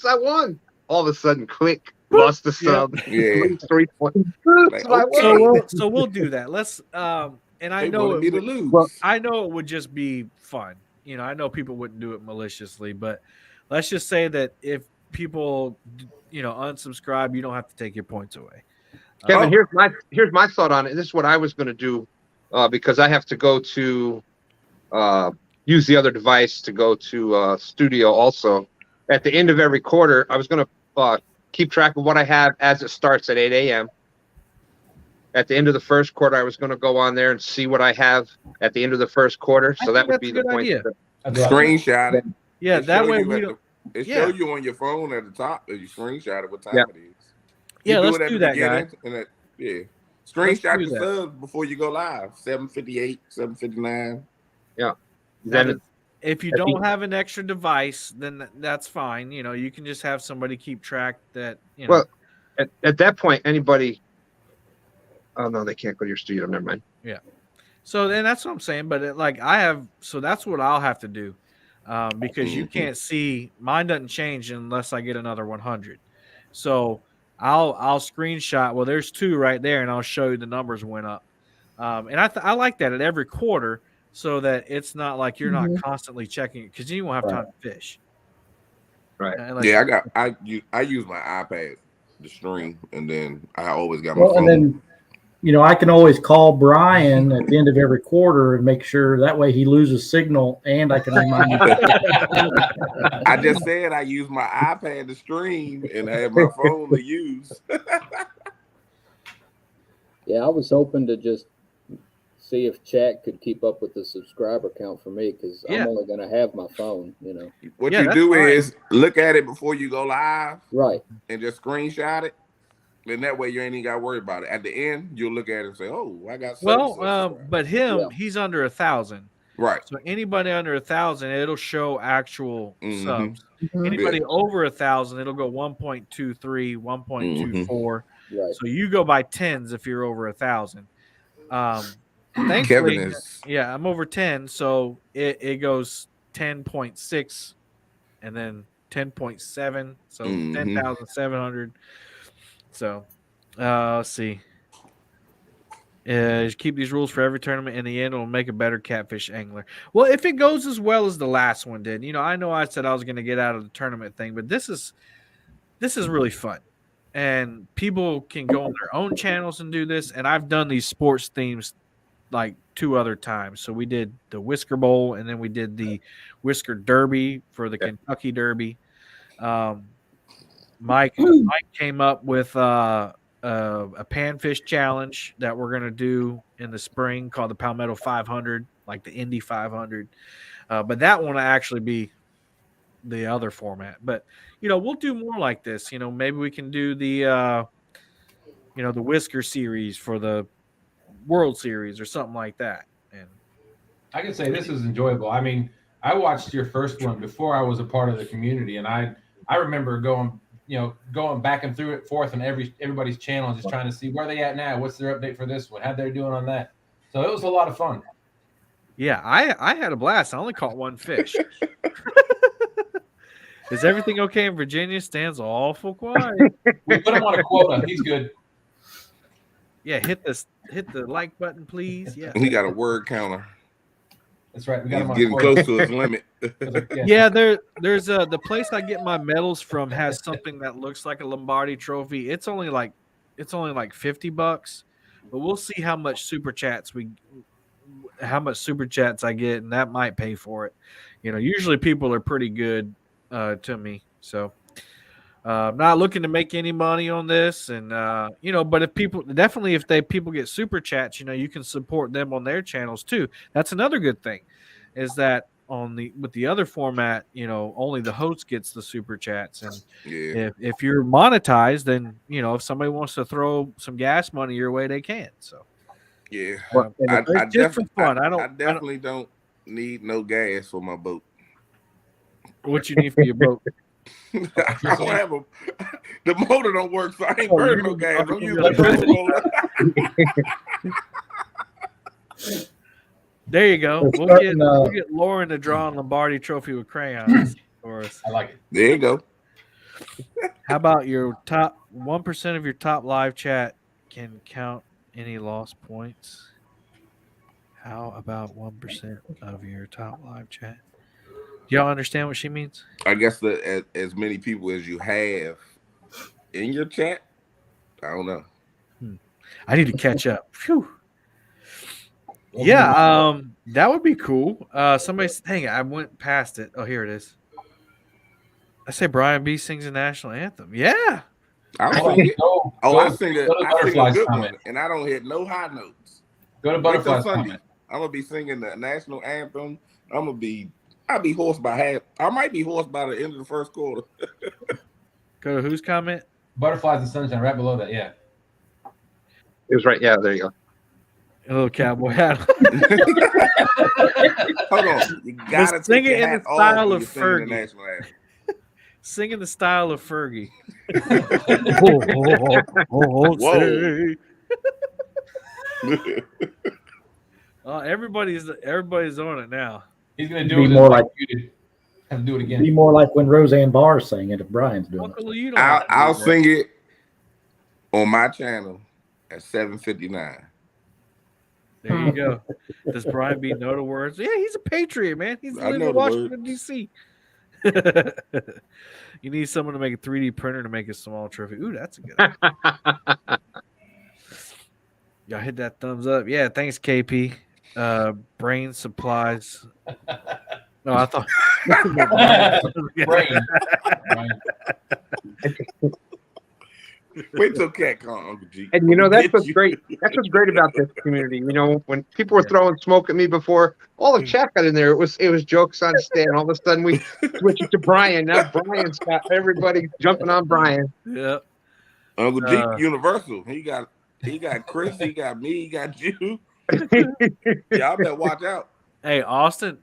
I won. All of a sudden, click, lost the sub. Yeah. 3 points. Like, I won. So we'll do that. Let's and I They know wanted me it to would, lose. Well, I know it would just be fun. I know people wouldn't do it maliciously, but let's just say that if people unsubscribe, you don't have to take your points away. Kevin, here's my thought on it. This is what I was going to do because I have to go to use the other device to go to studio also. At the end of every quarter, I was going to keep track of what I have as it starts at 8 a.m. At the end of the first quarter, I was going to go on there and see what I have at the end of the first quarter. So that would be the point. Screenshot it. Yeah, It that show way you we at don't. the- It Yeah. show you on your phone at the top that you screenshot it what time Yeah. it is. Yeah, You let's it at do the that, guy. beginning, and yeah. Screenshot do the that. subs before you go live. 7:58, 7:59. Then If you don't have an extra device, then that's fine. You can just have somebody keep track that. Well, at that point, anybody. Oh no, they can't go to your studio. Never mind. Yeah. So then that's what I'm saying. But so that's what I'll have to do, because you can't see, mine doesn't change unless I get another 100. So I'll screenshot. Well, there's 2 right there, and I'll show you the numbers went up. And I like that at every quarter, so that it's not like you're not constantly checking it, because you won't have time to fish. Right. Yeah, I use my iPad to stream, and then I always got my Well, phone. and then I can always call Brian at the end of every quarter and make sure that way he loses signal, and I can remind you. I just said I use my iPad to stream and I have my phone to use. Yeah, I was hoping to just see if chat could keep up with the subscriber count for me, because I'm only going to have my phone, What Yeah, you that's do fine. is look at it before you go live Right. and just screenshot it. And that way you ain't even got to worry about it. At the end, you'll look at it and say, oh, I got But he's under 1,000. right. So anybody under 1,000, it'll show actual subs. Mhm. Anybody over 1,000, it'll go 1.23, 1.24. Right. So you go by tens if you're over 1,000. Thankfully, Kevin is I'm over 10, so it goes 10.6 and then 10.7, so 10,700. So let's see. Keep these rules for every tournament. In the end, it'll make a better catfish angler. Well, if it goes as well as the last one did, I know I said I was going to get out of the tournament thing, but this is really fun, and people can go on their own channels and do this. And I've done these sports themes like 2 other times. So we did the Whisker Bowl, and then we did the Whisker Derby for the Kentucky Derby. Mike came up with a panfish challenge that we're going to do in the spring called the Palmetto 500, like the Indy 500. But that one will actually be the other format. But, we'll do more like this. Maybe we can do the, the Whisker series for the World Series or something like that. And I can say this is enjoyable. I mean, I watched your first one before I was a part of the community, and I remember going back and through it forth on everybody's channel, just trying to see where they at now, what's their update for this one, how they're doing on that. So it was a lot of fun. yeah, I had a blast. I only caught 1 fish. Is everything okay in Virginia? Stands awful quiet. We put him on a quota. He's good. Yeah, hit the like button, please. Yeah. he got a word counter. That's right. We got He's him on getting a quota. close to his limit. Yeah, there's the place I get my medals from has something that looks like a Lombardi trophy. It's only like $50, but we'll see how much super chats I get, and that might pay for it. Usually people are pretty good to me, so I'm not looking to make any money on this, and but if people get super chats, you can support them on their channels too. That's another good thing, is that with the other format, only the host gets the super chats. And Yeah. if you're monetized, then if somebody wants to throw some gas money your way, they can. So Yeah. it's just for fun. I definitely don't need no gas for my boat. What you need for your boat? I don't have the motor don't work, so I ain't burning no gas. I'm using the motor. There you go. We'll get Lauren to draw a Lombardi Trophy with crayons for us. I like it. There you go. How about your top 1% of your top live chat can count any lost points? How about 1% of your top live chat? Do y'all understand what she means? I guess that as many people as you have in your chat, I don't know. I need to catch up. Phew. Yeah, that would be cool. Hang on, I went past it. Oh, here it is. I say Brian B sings the national anthem. Yeah. I'll sing it. I sing a good comment. one, and I don't hit no high notes. Go to Butterfly's comment. I'm gonna be singing the national anthem. I'll be hoarse by half. I might be hoarse by the end of the first quarter. Go to whose comment? Butterflies and Sunshine, right below that. Yeah. It was right. Yeah, there you go. A little cowboy hat. Hold on. You gotta sing it in the style of Fergie. The national anthem. Sing in the style of Fergie. Whoa. Everybody's on it now. He's gonna do it more like you did. Have to do it again. Be more like when Roseanne Barr's sang it if Brian's doing it. I'll sing it on my channel at 7:59. There you go. Does Brian B know the words? Yeah, he's a patriot, man. He's living in Washington, D.C. You need someone to make a 3D printer to make a small trophy. Ooh, that's a good idea. Y'all hit that thumbs up. Yeah, thanks, KP. Brain supplies. No, I thought brain. Wait till Cat call Uncle G. And that's what's great. That's what's great about this community. When people were throwing smoke at me before, all the chat got in there. It was jokes on Stan. All of a sudden we switched it to Brian. Now Brian's got everybody jumping on Brian. Yeah. Uncle G Universal. He got Chris. He got me. He got you. Y'all better watch out. Hey, Austin,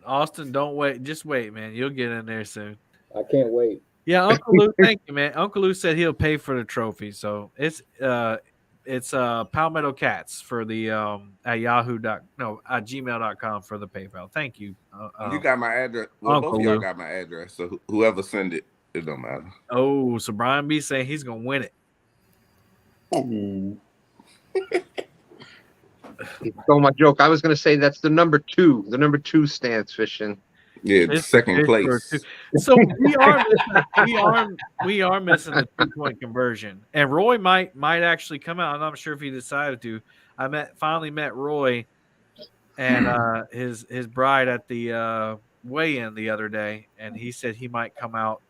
don't wait. Just wait, man. You'll get in there soon. I can't wait. Yeah, Uncle Lou, thank you, man. Uncle Lou said he'll pay for the trophy, so it's Palmetto Cats for the at gmail.com for the PayPal. Thank you. You got my address. Well, Uncle both of y'all Lou got my address, so whoever send it, it don't matter. Oh, so Brian B saying he's gonna win it. Oh, my joke. I was going to say that's the number 2. The number 2 stance fishing. Yeah, second place. So we are missing the 2-point conversion, and Roy might actually come out. I'm not sure if he decided to. I finally met Roy and his bride at the weigh-in the other day, and he said he might come out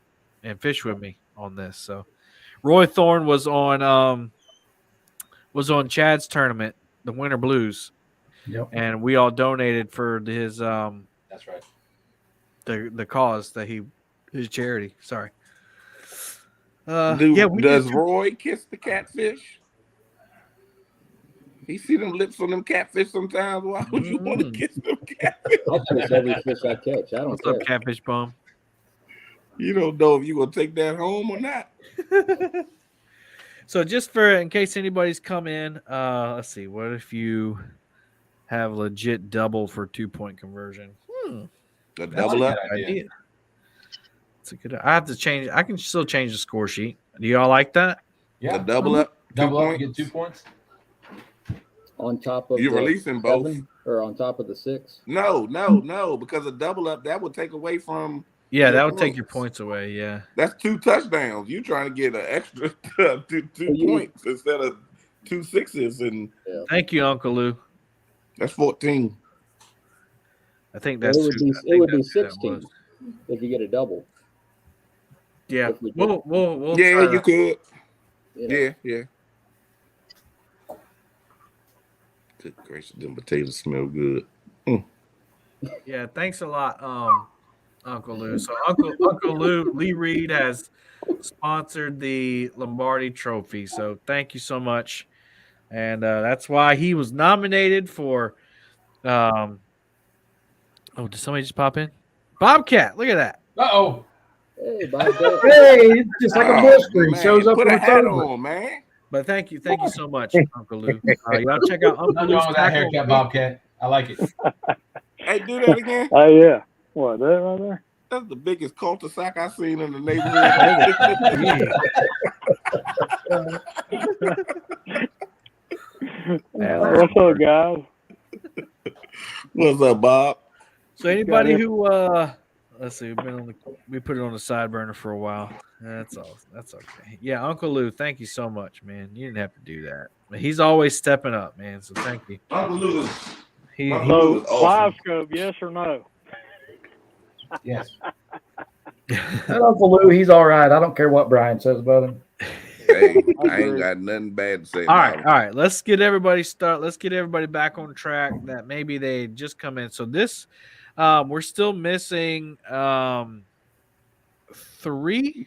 and fish with me on this. So Roy Thorne was on Chad's tournament, the Winter Blues. Yep. And we all donated for his that's right. The cause that his charity. Sorry. Does Roy kiss the catfish? He see them lips on them catfish sometimes. Why would you want to kiss them catfish? I kiss every fish I catch. I don't What's care. up, Catfish Bum? You don't know if you're gonna take that home or not. So just in case anybody's come in, let's see. What if you have legit double for 2-point conversion? The double up idea. It's a good. I have to change. I can still change the score sheet. Do y'all like that? Yeah. The double up. Double up, get 2 points. On top of You're releasing both, 7 or on top of the 6? No, because a double up that would take away from. Yeah, that would take your points away. Yeah, that's 2 touchdowns. You trying to get an extra 2 points instead of 2 6s, and thank you, Uncle Lou. That's 14. I think that's it would be 16 if you get a double. Yeah, we'll yeah, you could. You know. Yeah. Good gracious, them potatoes smell good. Yeah, thanks a lot, Uncle Lou. So Uncle Lou Lee Reed has sponsored the Lombardi Trophy. So thank you so much, and that's why he was nominated for. Oh, did somebody just pop in? Bobcat, look at that. Uh-oh. Hey, Bobcat. Hey, it's just like a blister. He man, shows up put when a it's hat over. on, man. But thank you so much, Uncle Lou. Y'all check out Uncle Nothing Lou's wrong with that tackle. haircut, Bobcat. I like it. Hey, do that again. Oh yeah. What, that right there? That's the biggest cul-de-sac I've seen in the neighborhood. What's up, guys? What's up, Bob? So anybody who let's see, we put it on the side burner for a while. That's all. That's okay. Yeah, Uncle Lou, thank you so much, man. You didn't have to do that. But he's always stepping up, man. So thank you. Uncle Lou is So, awesome. live scope, yes or no? Yes. That Uncle Lou, he's all right. I don't care what Brian says about him. Hey, I ain't got nothing bad to say. All about right. Let's get everybody back on track. That maybe they just come in. So this, we're still missing 3.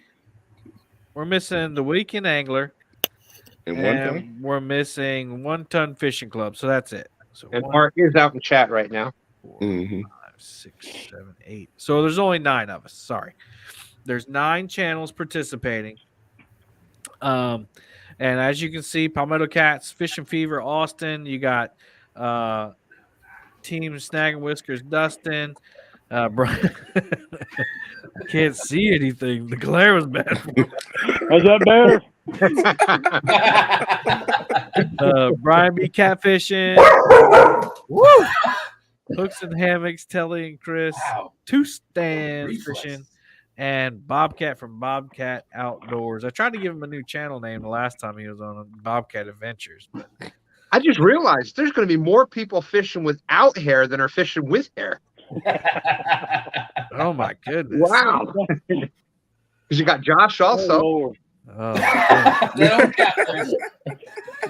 We're missing the Weekend Angler, And we're missing 1 Ton Fishing Club. So that's it. So And 1, Mark is out in chat right now. 4, Mhm. 5, 6, 7, 8. So there's only 9 of us. Sorry. There's 9 channels participating. And as you can see, Palmetto Cats, Fishing Fever, Austin. You got Team Snag and Whiskers, Dustin. Brian. I can't see anything. The glare was bad. Is that better? Brian B. Catfishing. Woo! Hooks and Hammocks, Telly and Chris. Wow. 2 Stands Reflex. Fishing. And Bobcat from Bobcat Outdoors. I tried to give him a new channel name the last time he was on Bobcat Adventures. But I just realized there's going to be more people fishing without hair than are fishing with hair. oh my goodness! Wow. Because you got Josh also. Oh, Lord. Oh, my goodness.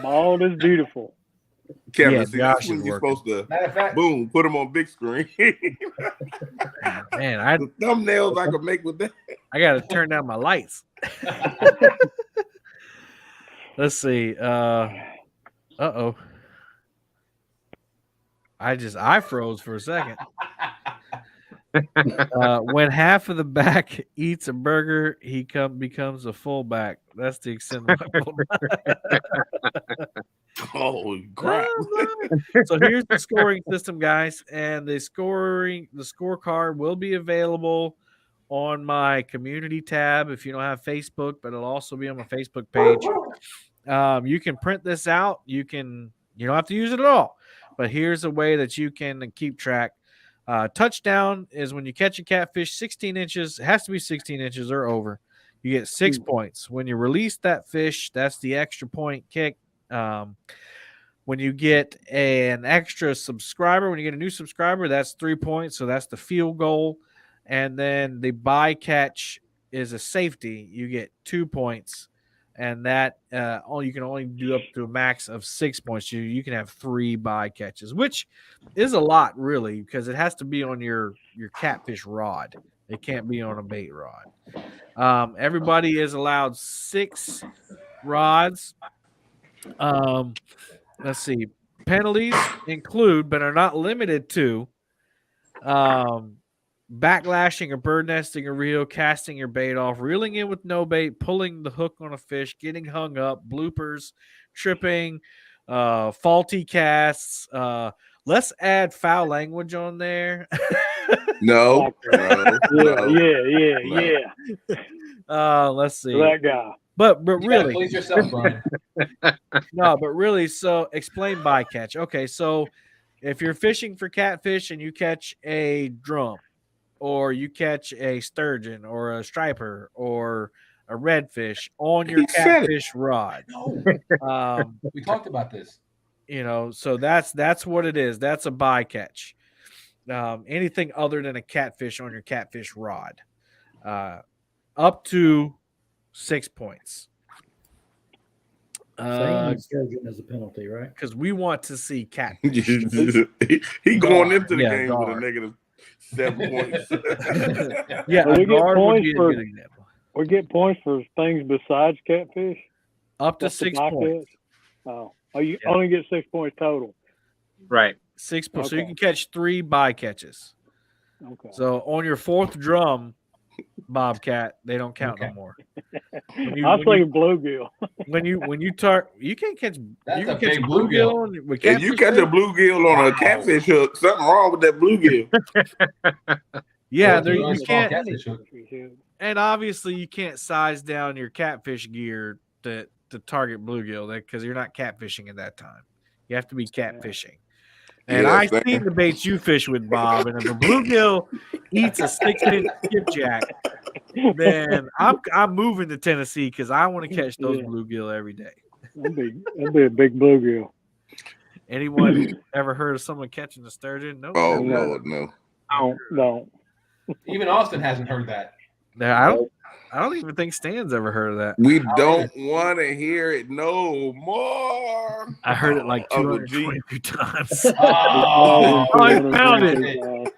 Bald is beautiful. Kevin, Yeah, see, Josh that's when is you're working. supposed to, Matter of fact, boom, put them on big screen. Man, I The thumbnails I could make with that. got to turn down my lights. Let's see. Uh-oh. I froze for a second. When half of the back eats a burger, he becomes a fullback. That's the extent of my Oh crap! So here's the scoring system, guys, and the scorecard will be available on my community tab if you don't have Facebook, but it'll also be on my Facebook page. You can print this out. You don't have to use it at all, but here's a way that you can keep track. Touchdown is when you catch a catfish 16 inches. It has to be 16 inches or over. You get 6 points. When you release that fish, that's the extra point kick. When you get an extra subscriber, when you get a new subscriber, that's 3 points. So that's the field goal. And then the bycatch is a safety. You get 2 points. And that you can only do up to a max of 6 points. You can have 3 bycatches, which is a lot, really, because it has to be on your catfish rod. It can't be on a bait rod. Everybody is allowed 6 rods. Let's see. Penalties include, but are not limited to, backlashing or bird nesting a reel, casting your bait off, reeling in with no bait, pulling the hook on a fish, getting hung up, bloopers, tripping, faulty casts. Let's add foul language on there. No. Yeah. Let's see. That guy. But you gotta really, please yourself, Brian. no, but really, so explain bycatch. Okay, so if you're fishing for catfish and you catch a drum, or you catch a sturgeon, or a striper, or a redfish on your catfish rod, No. We talked about this. so that's what it is. That's a bycatch. Anything other than a catfish on your catfish rod, up to 6 points. Saying sturgeon is a penalty, right? Because we want to see cat. he going into the Yeah, game guard. with a negative 7 points. Yeah, Well, a we get guard would points be a for- good example. We get points for things besides catfish. Up to That's the 6 points. bycatch? Oh, you Yeah. only get 6 points total. Right. 6 points. So Okay. you can catch 3 bycatches. Okay. So on your 4th drum, Bobcat, they don't count no more. I was thinking bluegill. When you can't catch. That's you can a catch big bluegill with If you catfish catch a hook. bluegill on a catfish hook, something wrong with that bluegill. Yeah, Or there, a you small can't. catfish hook. And obviously, you can't size down your catfish gear to target bluegill because you're not catfishing at that time. You have to be catfishing. And Yeah, I've same. seen the baits you fish with, Bob. And if a bluegill eats a 6-inch skipjack, then I'm moving to Tennessee because I want to catch those Yeah. bluegill every day. That'd be a big bluegill. Anyone ever heard of someone catching a sturgeon? No. Oh, No. Lord, no. Don't. Even Austin hasn't heard that. I don't even think Stan's ever heard of that. We don't want to hear it no more. I heard it like Uncle G. 222 times. Oh, I found it.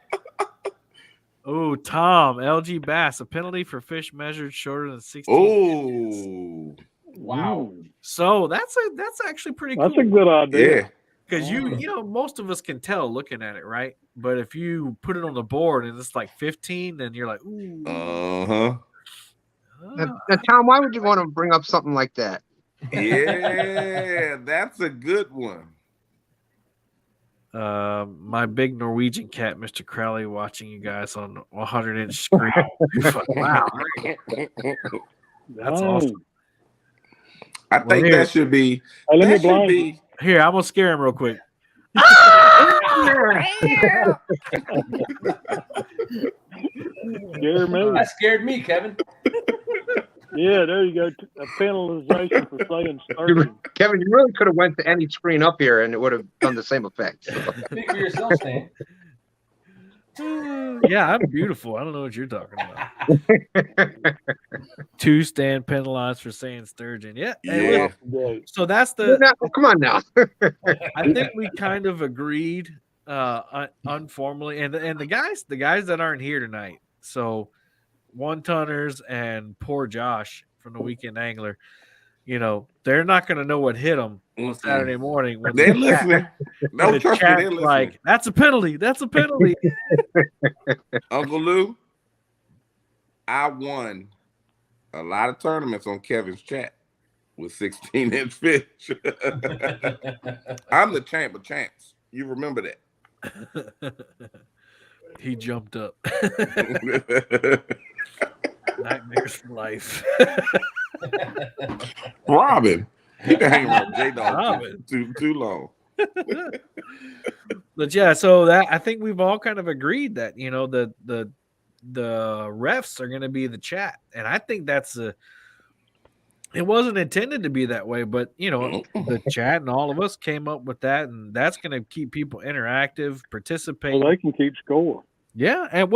Oh, Tom, LG Bass, a penalty for fish measured shorter than 16 inches. Oh, wow. So that's actually pretty That's a cool. good idea. yeah. Because most of us can tell looking at it, right? But if you put it on the board and it's like 15, then you're like, ooh. Uh-huh. Now, Tom, why would you want to bring up something like that? Yeah, that's a good one. My big Norwegian cat, Mr. Crowley, watching you guys on 100-inch screen. Wow, that's awesome. I think here- that should be. Hey, let me That should blind you. be. Here, I'm gonna scare him real quick. Scare me. That scared me, Kevin. Yeah, there you go. A penalization for saying sturgeon. Kevin, you really could have went to any screen up here and it would have done the same effect. Speak for yourself, Stan. Yeah, I'm beautiful. I don't know what you're talking about. 2 stand penalized for saying sturgeon. Yeah. Hey, Yeah. look, so that's the. Now, come on now. I think we kind of agreed, informally, and the guys that aren't here tonight. So, One Tonners and poor Josh from the Weekend Angler. They're not going to know what hit them on Mm-mm. Saturday morning when They're the listening. No, the trust me, chat's they're listening. like, that's a penalty. That's a penalty. Uncle Lou, I won a lot of tournaments on Kevin's chat with 16-inch fish. I'm the champ of champs. You remember that. He jumped up. Nightmares for life. Robin. He been hanging around J-Dog Robin. too long. But yeah, so that I think we've all kind of agreed that the refs are going to be the chat, and I think it wasn't intended to be that way, but the chat and all of us came up with that, and that's going to keep people interactive, participate. Well, they can keep score. Yeah, and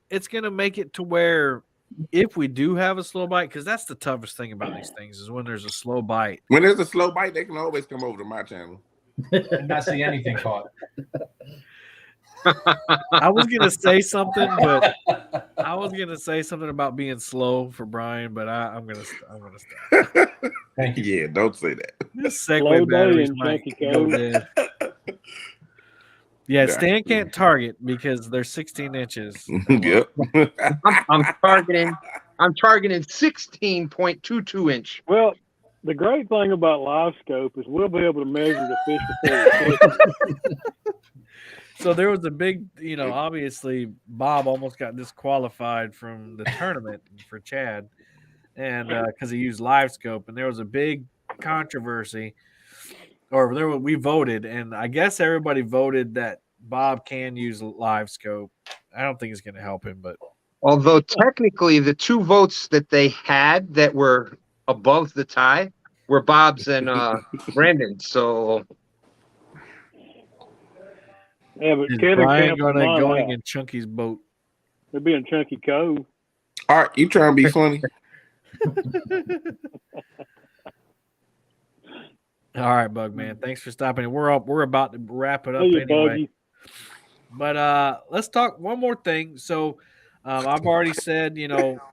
it's gonna make it to where if we do have a slow bite, because that's the toughest thing about these things is when there's a slow bite. When there's a slow bite, they can always come over to my channel. Did not see anything caught. I was gonna say something, about being slow for Brian, but I'm gonna stop. Thank you. Yeah, don't say that. This Slow Segway day batteries in might Chunky go Cove. dead. Yeah, Stan can't target because they're 16 inches. Yep. I'm targeting 16.22 inch. Well, the great thing about live scope is we'll be able to measure the fish before we catch it. So there was a big, obviously Bob almost got disqualified from the tournament for Chad, and because he used live scope, and there was a big controversy, or we voted, and I guess everybody voted that Bob can use live scope. I don't think it's going to help him, but Although technically the 2 votes that they had that were above the tie were Bob's and Brandon's. So Yeah, but is Kevin Brian canceled mine going out. in Chunky's boat? They'll be in Chunky Cove. All right, you trying to be funny? All right, Bug Man. Thanks for stopping. We're about to wrap it up See you, anyway. Buggy. But let's talk one more thing. So I've already said,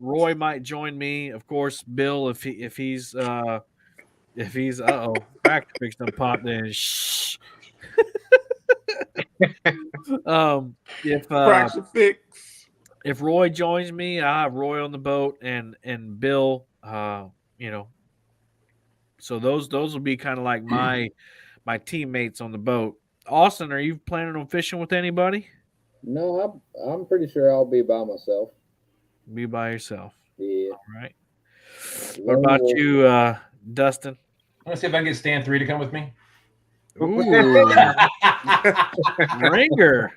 Roy might join me. Of course, Bill, if he's crack fix them popped in. Shh. If Fracture fix. if Roy joins me, I have Roy on the boat and Bill. So those will be kind of like my teammates on the boat. Austin, are you planning on fishing with anybody? No, I'm pretty sure I'll be by myself. Be by yourself. Yeah. All right. What about you, Dustin? I'm gonna see if I can get Stan 3 to come with me. Ooh, Ringer.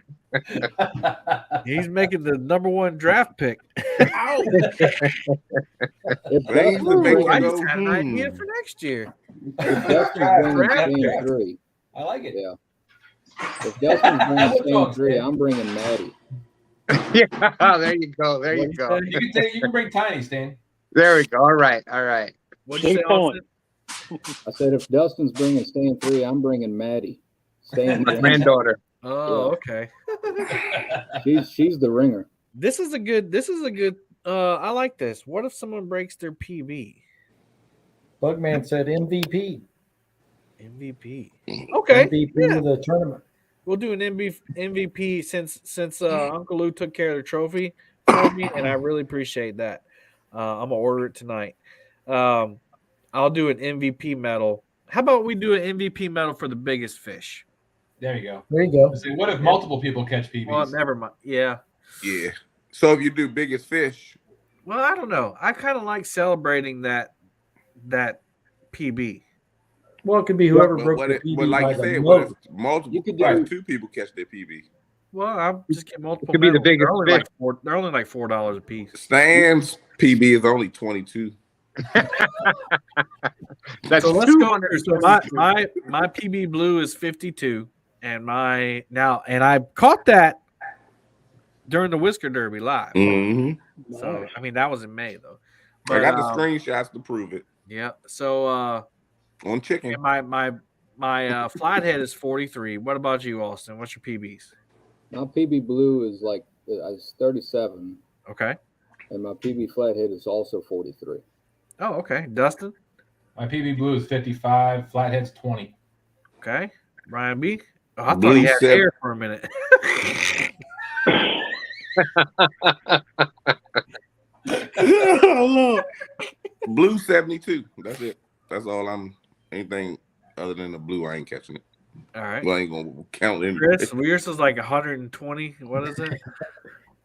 He's making the #1 draft pick. If I just had an idea for next year. Dustin's bringing Stan 3. I like it. Yeah. If Dustin's bringing Stan 3, I'm bringing Maddie. Yeah, there you go. There you go. You can bring Tiny, Stan. There we go. All right. All right. What'd you say, Austin? I said if Dustin's bringing Stan 3, I'm bringing Maddie. Stan, My granddaughter. Oh, okay. She's the ringer. This is a good. I like this. What if someone breaks their PB? Bugman said MVP. MVP. Okay. MVP of the tournament. We'll do an MVP since Uncle Lou took care of the trophy for me, and I really appreciate that. I'm gonna order it tonight. I'll do an MVP medal. How about we do an MVP medal for the biggest fish? There you go. There you go. So what if multiple people catch PBs? Well, never mind. Yeah. Yeah. So if you do biggest fish, Well, I don't know. I kind of like celebrating that PB. Well, it could be whoever but broke what the if, PB but like by you the said, what if most. multiple, You could do- like 2 people catch their PB? Well, I'll just get multiple. Could be the medals. biggest They're only like $4 a piece. Stan's PB is only 22. That's So let's go 200. through. So my PB blue is 52, and I caught that during the Whisker Derby live. Mm-hmm. So I mean that was in May though. I got the But, screenshots to prove it yeah. So on chicken. and my flathead is 43. What about you, Austin? What's your PBs? My PB blue is like 37, Okay. and my PB flathead is also 43. Oh, okay. Dustin. My PB blue is 55. Flathead's 20. Okay. Brian B. Oh, I thought Blue he had 7. hair for a minute. Blue 72. That's it. That's all anything other than the blue, I ain't catching it. All right. Well, I ain't gonna count it. Chris, yours is like 120. What is it?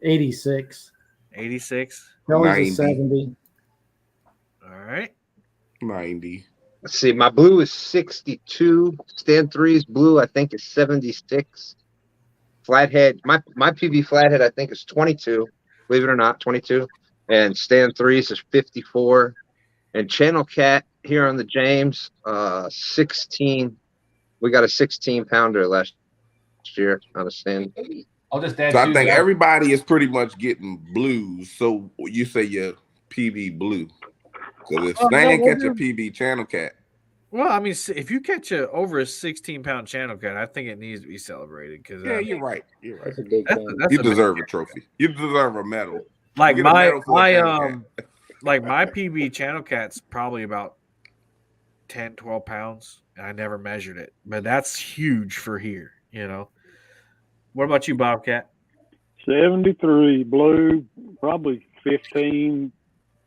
86. 86. Kelly's 90. a 70. All right. 90. Let's see. My blue is 62. Stan 3's blue, I think, is 76. Flathead. My PB flathead, I think, is 22. Believe it or not, 22. And Stan 3's is 54. And Channel Cat here on the James, 16. We got a 16-pounder last year on a stand. I'll just add So I two think guys. everybody is pretty much getting blues. So you say your PB blue. So if Oh, Stan no, we'll catch a do- PB Channel Cat, Well, I mean, if you catch over a 16-pound channel cat, I think it needs to be celebrated because yeah, you're right. You're right. That's a big thing. that's You a big- deserve a trophy. You deserve a medal. like you get a my medal for a channel cat. like my PB channel cat's probably about 10, 12 pounds. And I never measured it, but that's huge for here. What about you, Bobcat? 73 blue, probably 15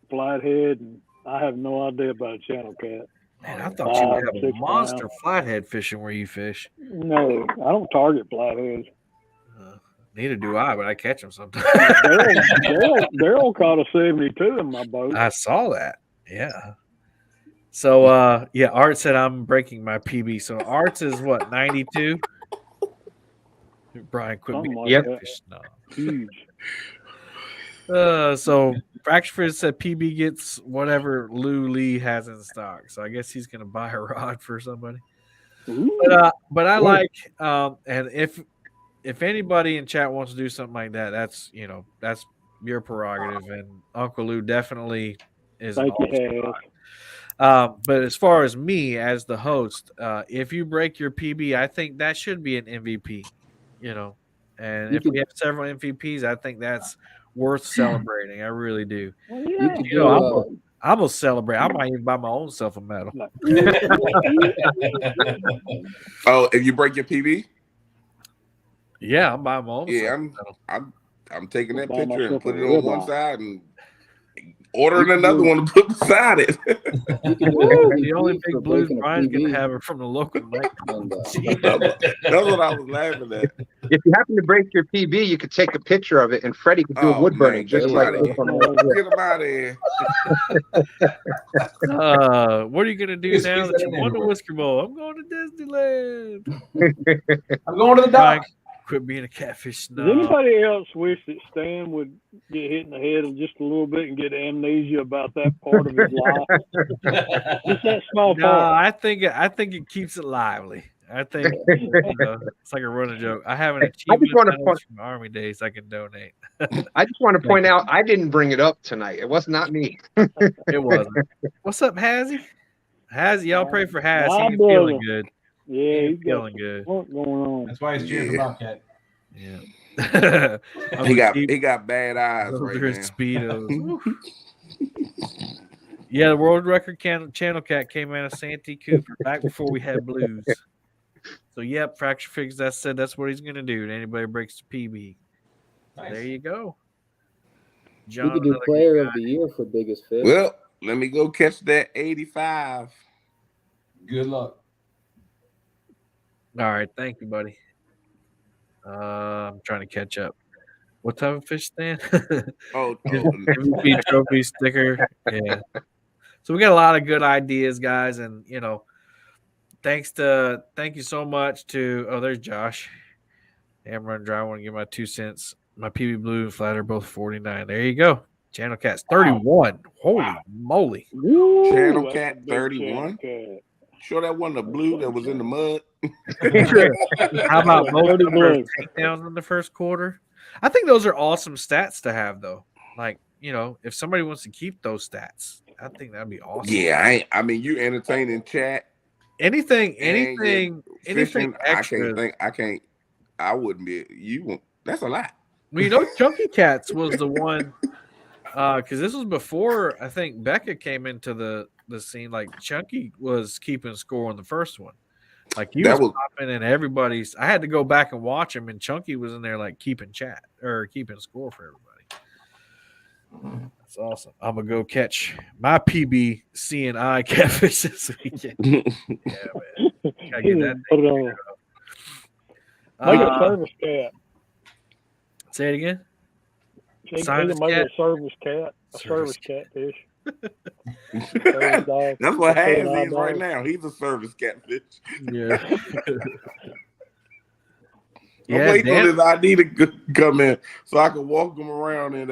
flathead, and I have no idea about a channel cat. Man, I thought you would have a 6 monster pounds. flathead fishing where you fish. No, I don't target flatheads. Neither do I, but I catch them sometimes. Daryl caught a 72 in my boat. I saw that. Yeah. So, Art said I'm breaking my PB. So, Art's is what, 92? Brian, quit Something being like Yep. that. fish. No. Huge. So, Fracture said PB gets whatever Lou Lee has in stock. So, I guess he's going to buy a rod for somebody. Ooh. But I like, and if anybody in chat wants to do something like that, that's your prerogative. And Uncle Lou definitely is. Thank you, always Haz. But as far as me as the host, if you break your PB, I think that should be an MVP. And if we have several MVPs, I think that's worth celebrating. I really do. I'm gonna celebrate. I might even buy my own self a medal. Oh, if you break your PB? Yeah, I'm buying my own. Yeah, I'm taking that picture and putting it on one side and ordering another one to put beside it. The only big blues Brian's gonna have it from the local night. That's what I was laughing at. If you happen to break your PB, you could take a picture of it, and Freddie could do a wood burning just like get him out of here. What are you gonna do now that you won the Whisker Bowl? I'm going to Disneyland. I'm going to the dock. Quit being a catfish. Does anybody else wish that Stan would get hit in the head just a little bit and get amnesia about that part of his life? Just that small part. I think it keeps it lively. I think it's like a running joke. I have an achievement from Army days I can donate. I just want to point out I didn't bring it up tonight. It was not me. It wasn't. What's up, Hazzy? Hazzy, y'all pray for Haz. He's feeling good. Yeah, he's feeling good. What's going on? That's why he's cheering for Bobcat. Yeah. he got bad eyes right now. Speedos. Yeah, the world record channel cat came out of Santee Cooper back before we had blues. So yep, Fracture Figs. That's what he's gonna do. Anybody breaks the PB. Nice. There you go. John, we could do player of the year for biggest fish. Well, let me go catch that 85. Good luck. All right, thank you, buddy. I'm trying to catch up. What type of fish stand? MVP trophy sticker. Yeah. So we got a lot of good ideas, guys, and thank you so much to there's Josh. I'm running dry. I want to give my 2 cents. My PB Blue and Flat are both 49. There you go. Channel Cat's 31. Holy moly. Woo, Channel Cat 31. Sure that wasn't a blue that was in the mud. How about both of them takedowns in the first quarter? I think those are awesome stats to have, though. Like, if somebody wants to keep those stats, I think that'd be awesome. Yeah, I mean, you entertaining chat. Anything extra. I wouldn't be. That's a lot. Well, Chunky Cats was the one because this was before I think Becca came into the scene. Like Chunky was keeping score on the first one. Like he was popping and everybody's. I had to go back and watch him, and Chunky was in there like keeping score for everybody. That's awesome. I'm gonna go catch my PB CNI catfish this weekend. Yeah, man. Gotta get that thing. Make a service cat. Say it again. Make a service cat. A service catfish. That's what Hayes is right now. He's a service catfish. Yeah. I'm waiting on his ID to come in so I can walk him around at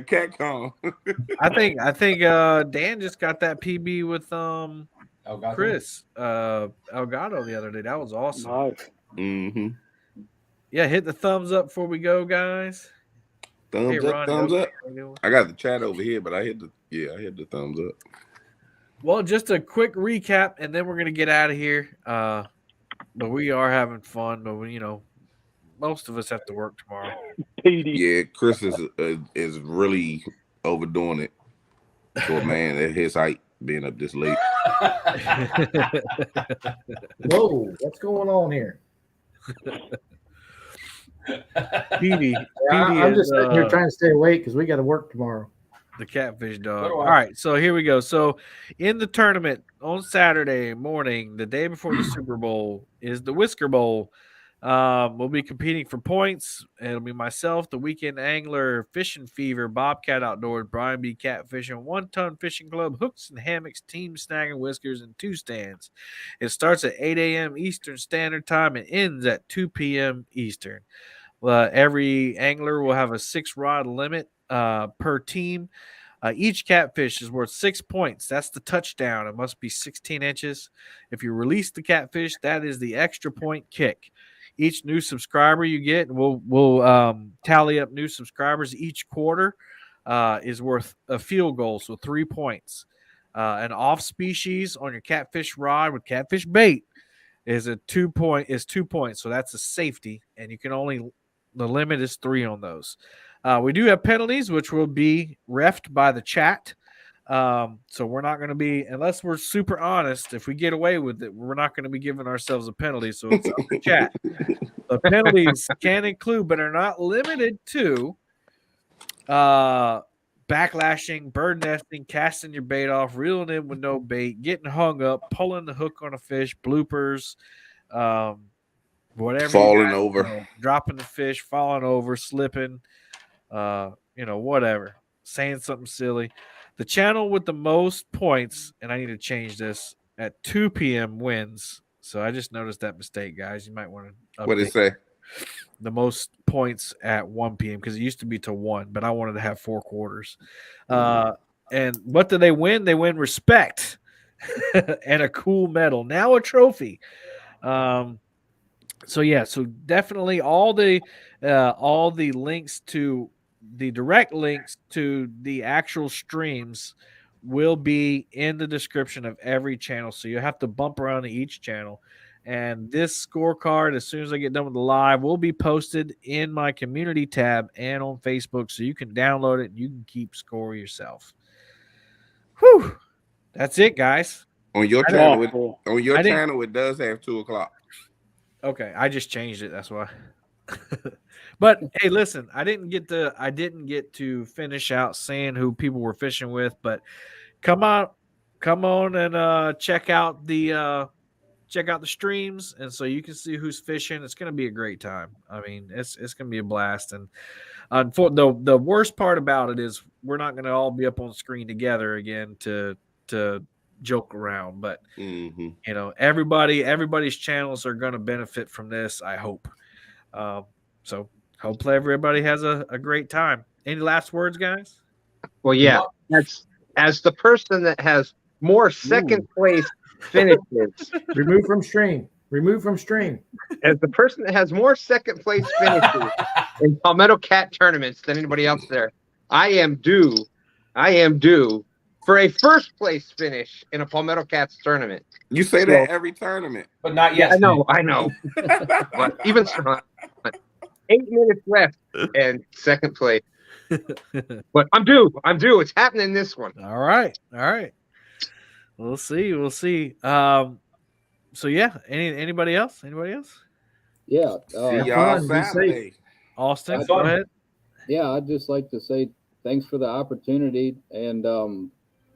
CatCon. I think Dan just got that PB with Chris Elgato the other day. That was awesome. Nice. Mm-hmm. Yeah, hit the thumbs up before we go, guys. Thumbs up. I got the chat over here, but I hit the thumbs up. Well, just a quick recap, and then we're gonna get out of here. But we are having fun. But most of us have to work tomorrow. Yeah, Chris is really overdoing it for a man at his height, being up this late. Whoa, what's going on here? Petey I'm just sitting here trying to stay awake because we got to work tomorrow. The catfish dog. All right, so here we go. So in the tournament on Saturday morning, the day before the Super Bowl, is the Whisker Bowl. We'll be competing for points. It'll be myself, the Weekend Angler, Fishing Fever, Bobcat Outdoors, Brian B. Catfishing, 1 Ton Fishing Club, Hooks and Hammocks, Team Snag and Whiskers, and 2 stands. It starts at 8 a.m. Eastern Standard Time and ends at 2 p.m. Eastern. Every angler will have a 6-rod limit per team. Each catfish is worth 6 points. That's the touchdown. It must be 16 inches. If you release the catfish, that is the extra point kick. Each new subscriber you get, and we'll tally up new subscribers each quarter, is worth a field goal, so 3 points. An off species on your catfish rod with catfish bait is 2 points. So that's a safety, and you can only, the limit is 3 on those. We do have penalties, which will be refed by the chat. So we're not going to be, unless we're super honest, if we get away with it, we're not going to be giving ourselves a penalty. So it's up to chat. The penalties can include, but are not limited to, backlashing, bird nesting, casting your bait off, reeling in with no bait, getting hung up, pulling the hook on a fish, bloopers, whatever, falling over, dropping the fish, falling over, slipping, whatever, saying something silly. The channel with the most points, and I need to change this, at 2 p.m. wins. So I just noticed that mistake, guys. You might want to update. What did it say? The most points at 1 p.m. because it used to be to 1, but I wanted to have 4 quarters. And what do they win? They win respect and a cool medal. Now a trophy. So definitely all the links to the direct links to the actual streams will be in the description of every channel. So you have to bump around to each channel. And this scorecard, as soon as I get done with the live, will be posted in my community tab and on Facebook. So you can download it and you can keep score yourself. Whew. That's it, guys. On your channel, it does have 2:00. Okay, I just changed it. That's why. But hey, listen, I didn't get to finish out saying who people were fishing with, but come on and check out the streams, and so you can see who's fishing. It's going to be a great time. I mean, it's going to be a blast. And the worst part about it is we're not going to all be up on screen together again to joke around, but everybody's channels are going to benefit from this, I hope. So hopefully everybody has a great time. Any last words, guys? Well, yeah, that's as the person that has more second place finishes. Remove from stream. As the person that has more second place finishes in Palmetto Cat tournaments than anybody else there, I am due for a first place finish in a Palmetto Cats tournament. You say that every tournament, but not yet. I know. But even so, 8 minutes left and second place. But I'm due. It's happening this one. All right. We'll see. So yeah, anybody else? Yeah. See y'all Saturday. Austin, go ahead. Yeah, I'd just like to say thanks for the opportunity, and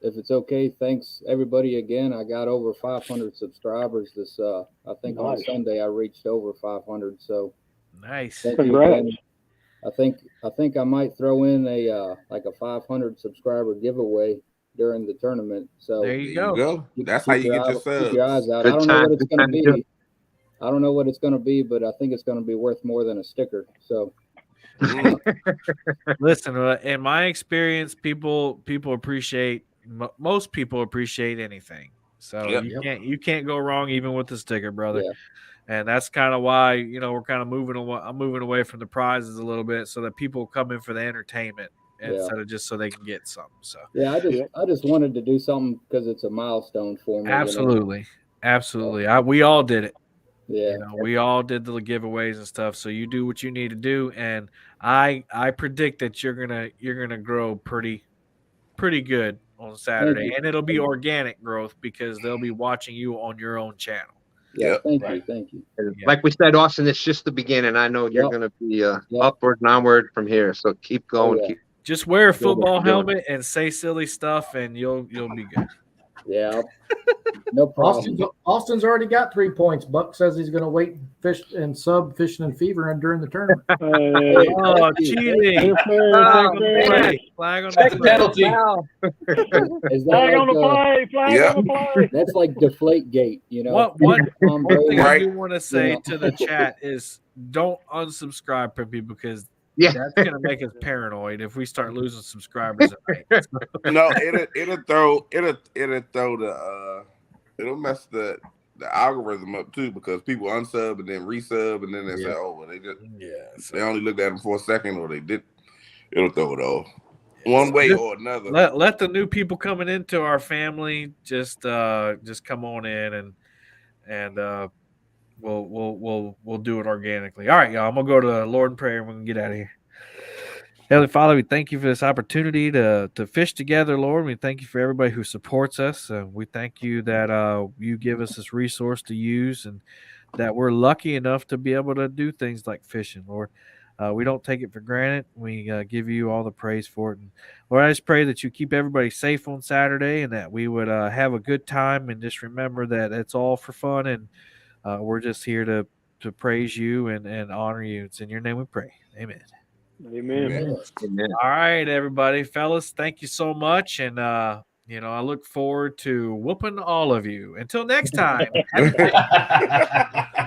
if it's okay, thanks everybody again. I got over 500 subscribers this. I think on Sunday I reached over 500. So nice. Congrats. I think I might throw in a 500 subscriber giveaway during the tournament. So there you go. That's how you get your subs. Keep your eyes out. I don't know what it's going to be. I don't know what it's going to be, but I think it's going to be worth more than a sticker. So. Listen, in my experience, most people appreciate anything. So you can't go wrong even with the sticker, brother. Yeah. And that's kind of why, we're kind of I'm moving away from the prizes a little bit so that people come in for the entertainment instead of just so they can get something. So I just wanted to do something because it's a milestone for me. Absolutely. We all did it. Yeah. We all did the giveaways and stuff. So you do what you need to do, and I predict that you're gonna grow pretty good on Saturday, and it'll be organic growth because they'll be watching you on your own channel. Yeah, thank you. Like we said, Austin, it's just the beginning. I know you're gonna be upward and onward from here. So keep going. Just wear a football helmet and say silly stuff, and you'll be good. Yeah, no problem. Austin's already got 3 points. Buck says he's going to wait fish and sub fishing and fever and during the tournament. Cheating! Flag on the penalty. Flag on the play. That's like deflate gate, One thing I do want to say to the chat is don't unsubscribe from people because that's gonna make us paranoid if we start losing subscribers. No, it'll mess the algorithm up too because people unsub and then resub and then they say, they only looked at them for a second or they did. It'll throw it off. one way or another. Let the new people coming into our family just come on in and we'll do it organically. All right, y'all. I'm gonna go to the Lord in prayer and we can get out of here. Heavenly Father, we thank you for this opportunity to fish together, Lord. We thank you for everybody who supports us. We thank you that you give us this resource to use and that we're lucky enough to be able to do things like fishing, Lord. We don't take it for granted. We give you all the praise for it. And Lord, I just pray that you keep everybody safe on Saturday and that we would have a good time and just remember that it's all for fun and we're just here to praise you and honor you. It's in your name we pray. Amen. Amen. Amen. All right, everybody, fellas, thank you so much. And, I look forward to whooping all of you. Until next time. Have a good day.